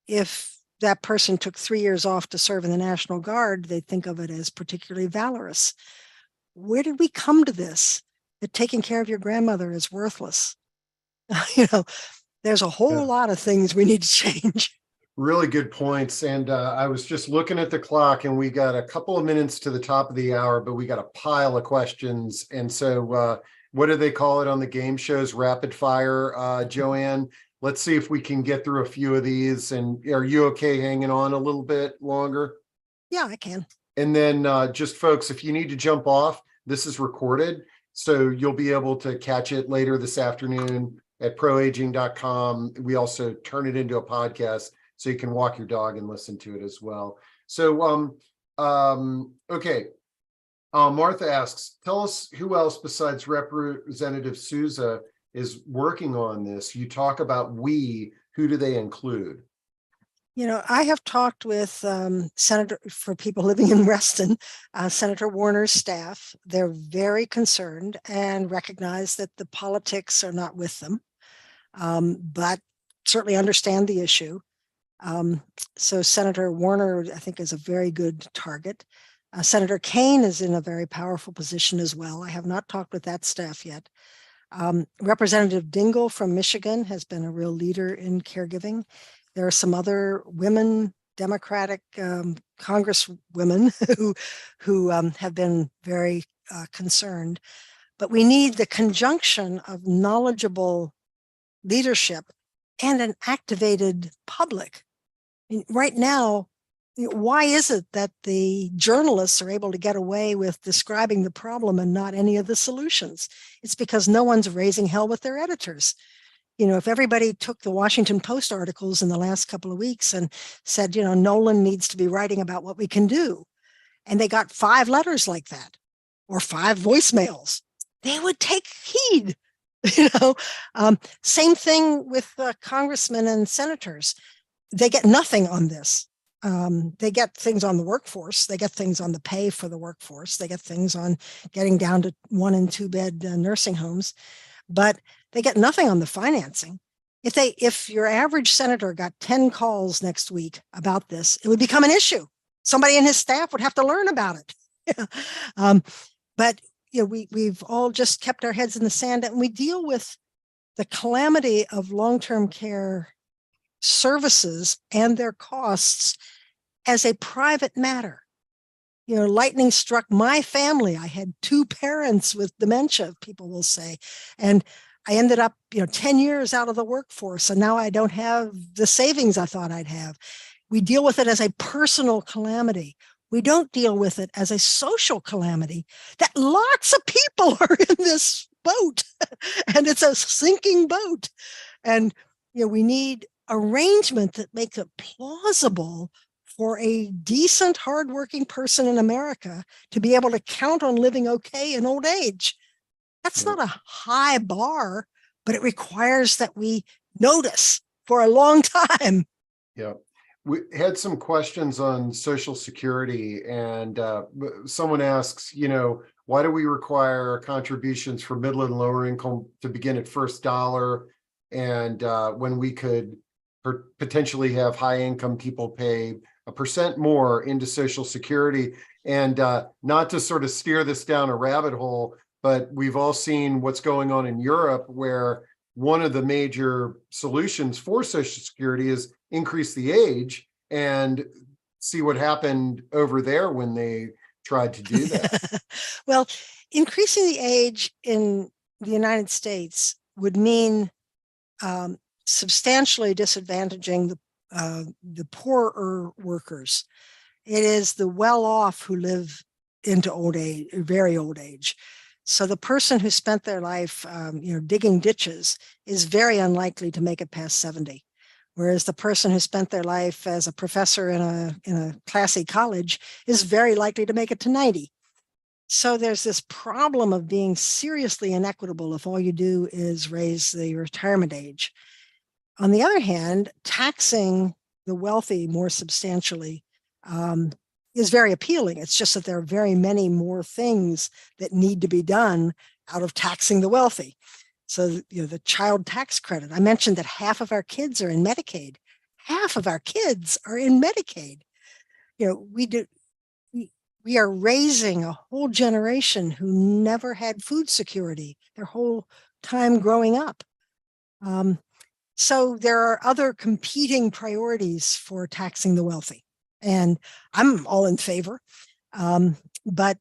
If that person took 3 years off to serve in the National Guard, they think of it as particularly valorous. Where did we come to this, that taking care of your grandmother is worthless? There's a whole lot of things we need to change. Really good points. And I was just looking at the clock, and we got a couple of minutes to the top of the hour, but we got a pile of questions. And so what do they call it on the game shows? Rapid fire, Joanne. Let's see if we can get through a few of these. And are you okay hanging on a little bit longer? Yeah, I can. And then just folks, if you need to jump off, this is recorded, so you'll be able to catch it later this afternoon at proaging.com. We also turn it into a podcast, so you can walk your dog and listen to it as well. So, okay. Martha asks, tell us who else besides Representative Souza is working on this. You talk about we, who do they include? I have talked with Senator, for people living in Reston, Senator Warner's staff. They're very concerned and recognize that the politics are not with them, but certainly understand the issue. So Senator Warner, I think, is a very good target. Senator Kane is in a very powerful position as well. I have not talked with that staff yet. Representative Dingell from Michigan has been a real leader in caregiving. There are some other women Democratic congresswomen who have been very concerned. But we need the conjunction of knowledgeable leadership and an activated public. Right now, why is it that the journalists are able to get away with describing the problem and not any of the solutions? It's because no one's raising hell with their editors. If everybody took the Washington Post articles in the last couple of weeks and said, Nolan needs to be writing about what we can do, and they got 5 letters like that, or 5 voicemails, they would take heed. Same thing with congressmen and senators. They get nothing on this. They get things on the workforce. They get things on the pay for the workforce. They get things on getting down to 1 and 2 bed nursing homes, but they get nothing on the financing. If your average senator got 10 calls next week about this, it would become an issue. Somebody in his staff would have to learn about it. But we've all just kept our heads in the sand, and we deal with the calamity of long-term care services and their costs as a private matter. Lightning struck my family. I had 2 parents with dementia, people will say, and I ended up 10 years out of the workforce, and now I don't have the savings I thought I'd have. We deal with it as a personal calamity. We don't deal with it as a social calamity that lots of people are in this boat, and it's a sinking boat. And we need arrangement that makes it plausible for a decent, hardworking person in America to be able to count on living okay in old age. That's not a high bar, but it requires that we notice for a long time. Yeah. we had some questions on Social Security, and someone asks, why do we require contributions for middle and lower income to begin at first dollar, and when we could potentially have high income people pay 1% more into Social Security? And not to sort of steer this down a rabbit hole, but we've all seen what's going on in Europe, where one of the major solutions for Social Security is increase the age, and see what happened over there when they tried to do that. Well, increasing the age in the United States would mean substantially disadvantaging the poorer workers. It is the well-off who live into old age, very old age. So the person who spent their life, digging ditches is very unlikely to make it past 70. Whereas the person who spent their life as a professor in a classy college is very likely to make it to 90. So there's this problem of being seriously inequitable if all you do is raise the retirement age. On the other hand, taxing the wealthy more substantially is very appealing. It's just that there are very many more things that need to be done out of taxing the wealthy. So, the child tax credit. I mentioned that half of our kids are in Medicaid. Half of our kids are in Medicaid. We are raising a whole generation who never had food security their whole time growing up. So there are other competing priorities for taxing the wealthy. And I'm all in favor, but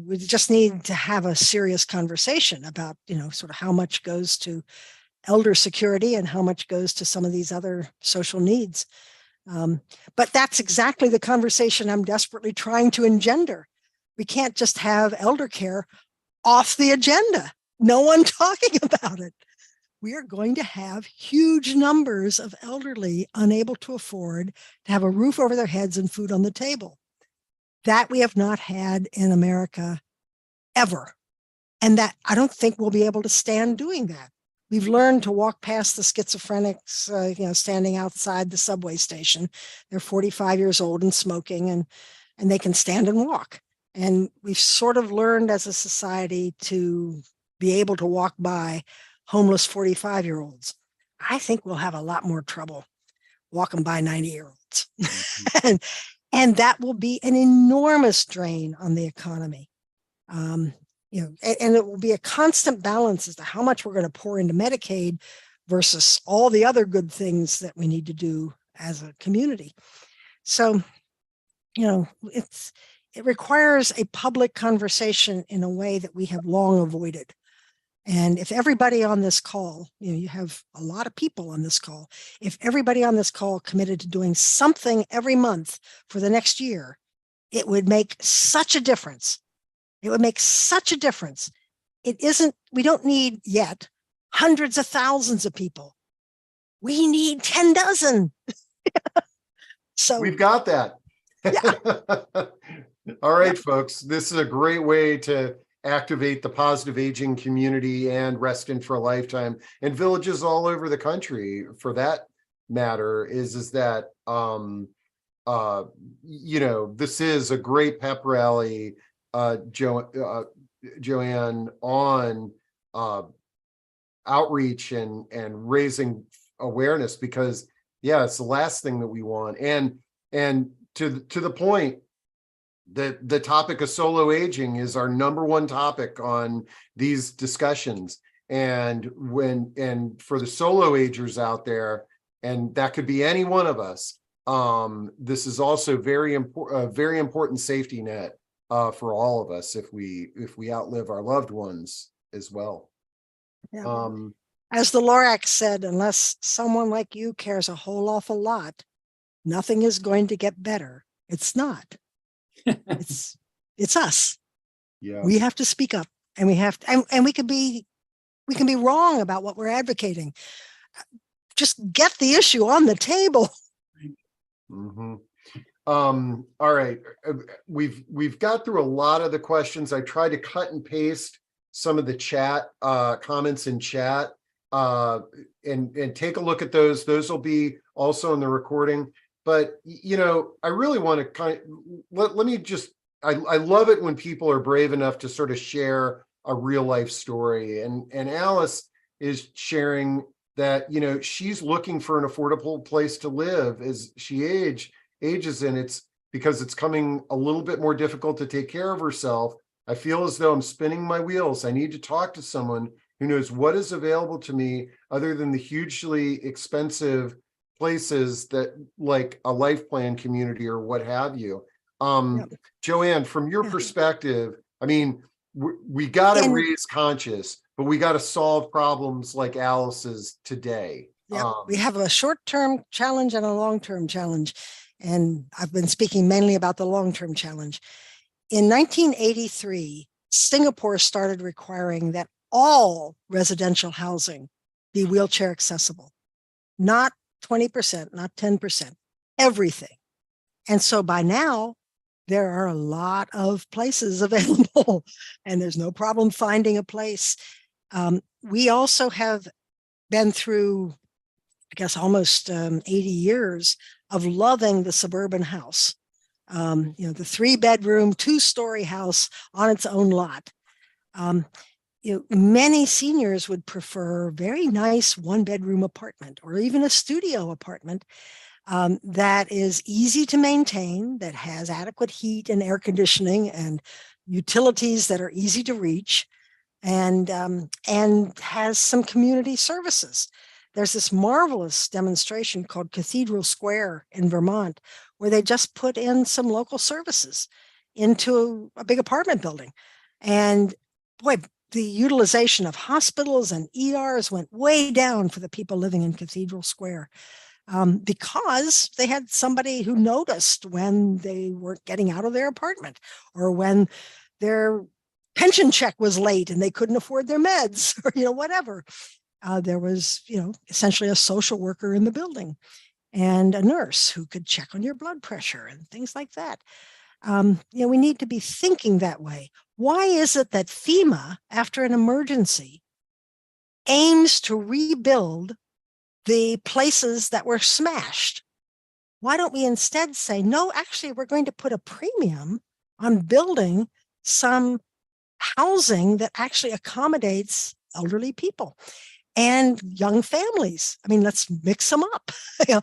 we just need to have a serious conversation about, sort of how much goes to elder security and how much goes to some of these other social needs. But that's exactly the conversation I'm desperately trying to engender. We can't just have elder care off the agenda. No one talking about it. We are going to have huge numbers of elderly unable to afford to have a roof over their heads and food on the table. That we have not had in America ever. And that I don't think we'll be able to stand doing that. We've learned to walk past the schizophrenics, standing outside the subway station. They're 45 years old and smoking, and they can stand and walk. And we've sort of learned as a society to be able to walk by homeless 45-year-olds. I think we'll have a lot more trouble walking by 90-year-olds. and that will be an enormous drain on the economy. And it will be a constant balance as to how much we're going to pour into Medicaid versus all the other good things that we need to do as a community. So, it requires a public conversation in a way that we have long avoided. And if everybody on this call, you have a lot of people on this call, if everybody on this call committed to doing something every month for the next year, it would make such a difference. It would make such a difference. We don't need yet hundreds of thousands of people. We need 10 dozen. So we've got that. Yeah. All right, folks, this is a great way to activate the positive aging community and Reston for a Lifetime, and villages all over the country for that matter, is that this is a great pep rally, Joanne, on outreach and raising awareness, because it's the last thing that we want. And to the point, the topic of solo aging is our number one topic on these discussions. And for the solo agers out there, and that could be any one of us, this is also a very important safety net for all of us if we outlive our loved ones as well. Yeah. As the Lorax said, unless someone like you cares a whole awful lot, nothing is going to get better. It's not. It's us. Yeah. We have to speak up, and we have to, and we can be wrong about what we're advocating. Just get the issue on the table. Mm-hmm. All right. We've got through a lot of the questions. I tried to cut and paste some of the chat comments in chat, and take a look at those. Those will be also in the recording. but you know, I really want to let me just, I love it when people are brave enough to sort of share a real life story. And Alice is sharing that, you know, she's looking for an affordable place to live as she ages, and it's because it's coming a little bit more difficult to take care of herself. I feel as though I'm spinning my wheels. I need to talk to someone who knows what is available to me other than the hugely expensive places that like a life plan community or what have you. Yeah. Joanne, from your Yeah. perspective, I mean, we got to And- raise conscious, but we got to solve problems like Alice's today. Yep. We have a short-term challenge and a long-term challenge. And I've been speaking mainly about the long-term challenge. In 1983, Singapore started requiring that all residential housing be wheelchair accessible, not 20%, not 10%, everything. And so by now, there are a lot of places available, and there's no problem finding a place. We also have been through, I guess, almost 80 years of loving the suburban house. You know, the 3-bedroom, 2-story house on its own lot. You know, many seniors would prefer a very nice 1-bedroom apartment or even a studio apartment that is easy to maintain, that has adequate heat and air conditioning and utilities that are easy to reach, and has some community services. There's this marvelous demonstration called Cathedral Square in Vermont, where they just put in some local services into a big apartment building. And boy, the utilization of hospitals and ERs went way down for the people living in Cathedral Square, because they had somebody who noticed when they weren't getting out of their apartment, or when their pension check was late and they couldn't afford their meds, or, you know, whatever. There was, you know, essentially a social worker in the building and a nurse who could check on your blood pressure and things like that. You know, we need to be thinking that way. Why is it that FEMA, after an emergency, aims to rebuild the places that were smashed? Why don't we instead say, no, actually, we're going to put a premium on building some housing that actually accommodates elderly people and young families? I mean, let's mix them up. You know,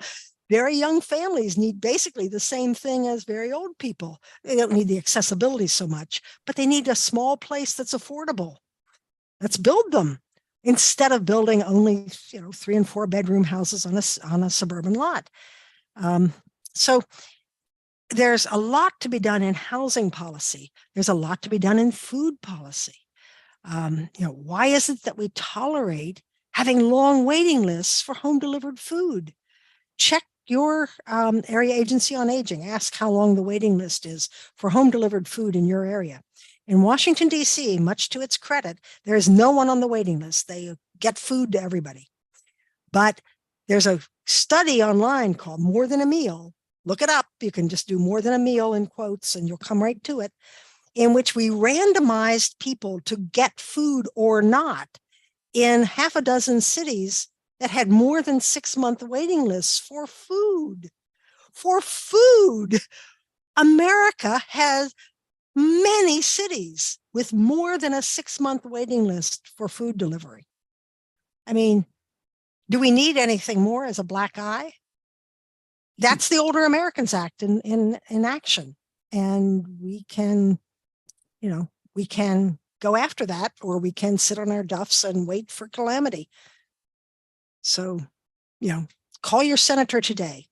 very young families need basically the same thing as very old people. They don't need the accessibility so much, but they need a small place that's affordable. Let's build them instead of building only, you know, 3 and 4 bedroom houses on a suburban lot. So there's a lot to be done in housing policy. There's a lot to be done in food policy. You know, why is it that we tolerate having long waiting lists for home delivered food? Check your area agency on aging. Ask how long the waiting list is for home delivered food in your area. In Washington, D.C., much to its credit, there is no one on the waiting list. They get food to everybody. But there's a study online called More Than a Meal. Look it up. You can just do more than a meal in quotes and you'll come right to it, in which we randomized people to get food or not in half a dozen cities that had more than 6-month waiting lists for food. For food. America has many cities with more than a 6-month waiting list for food delivery. I mean, do we need anything more as a black eye? That's the Older Americans Act in action. And we can, you know, we can go after that, or we can sit on our duffs and wait for calamity. So, you know, call your senator today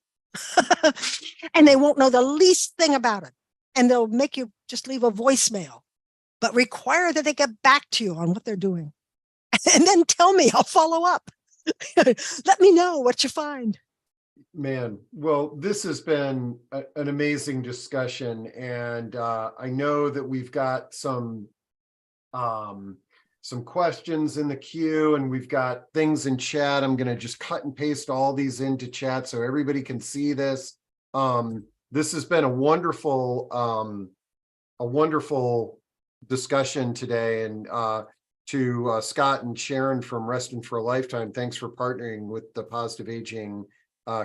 and they won't know the least thing about it. And they'll make you just leave a voicemail, but require that they get back to you on what they're doing. And then tell me, I'll follow up. Let me know what you find. Man, well, this has been an amazing discussion, and I know that we've got some questions in the queue, and we've got things in chat. I'm going to just cut and paste all these into chat so everybody can see this. This has been a wonderful discussion today, and to Scott and Sharon from Reston for a Lifetime, thanks for partnering with the Positive Aging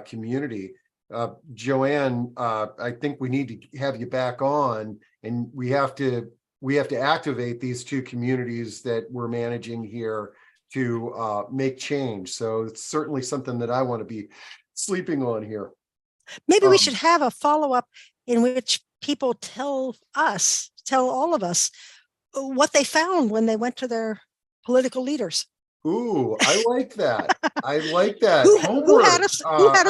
community. Joanne, I think we need to have you back on, and we have to activate these two communities that we're managing here to make change. So it's certainly something that I want to be sleeping on here. Maybe we should have a follow-up in which people tell all of us what they found when they went to their political leaders. Ooh, I like that. I like that. Who Homework. had a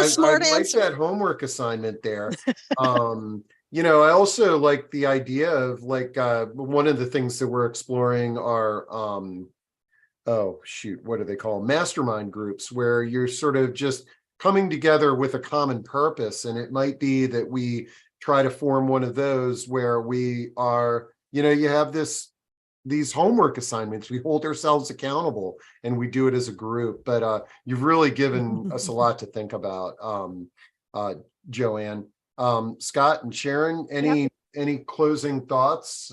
smart I like answer? that homework assignment there. I also like the idea of one of the things that we're exploring are what do they call them? Mastermind groups, where you're sort of just coming together with a common purpose. And it might be that we try to form one of those where we are, you have these homework assignments, we hold ourselves accountable and we do it as a group. But you've really given us a lot to think about, Joanne. Scott and Sharon, any closing thoughts?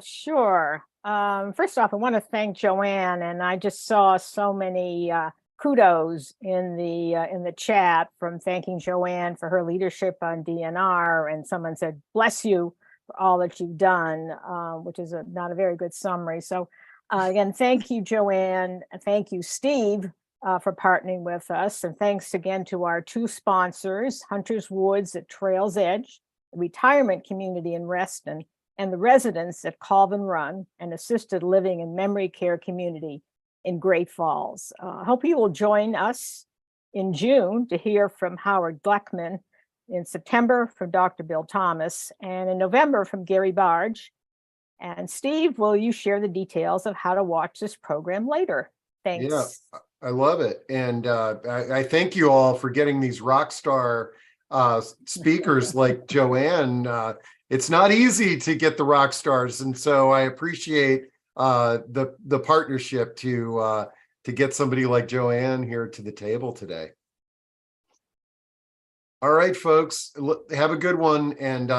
Sure. First off, I want to thank Joanne, and I just saw so many kudos in the chat from thanking Joanne for her leadership on DNR, and someone said, "Bless you for all that you've done," which is not a very good summary. So again, thank you, Joanne. Thank you, Steve, for partnering with us. And thanks again to our two sponsors, Hunters Woods at Trails Edge, the retirement community in Reston, and the residents at Colvin Run, an assisted living and memory care community in Great Falls. I hope you will join us in June to hear from Howard Gleckman, in September from Dr. Bill Thomas, and in November from Gary Barge. And Steve, will you share the details of how to watch this program later? Thanks. Yeah, I love it. And I thank you all for getting these rock star speakers like Joanne. It's not easy to get the rock stars. And so I appreciate the partnership to get somebody like Joanne here to the table today. All right, folks, have a good one. And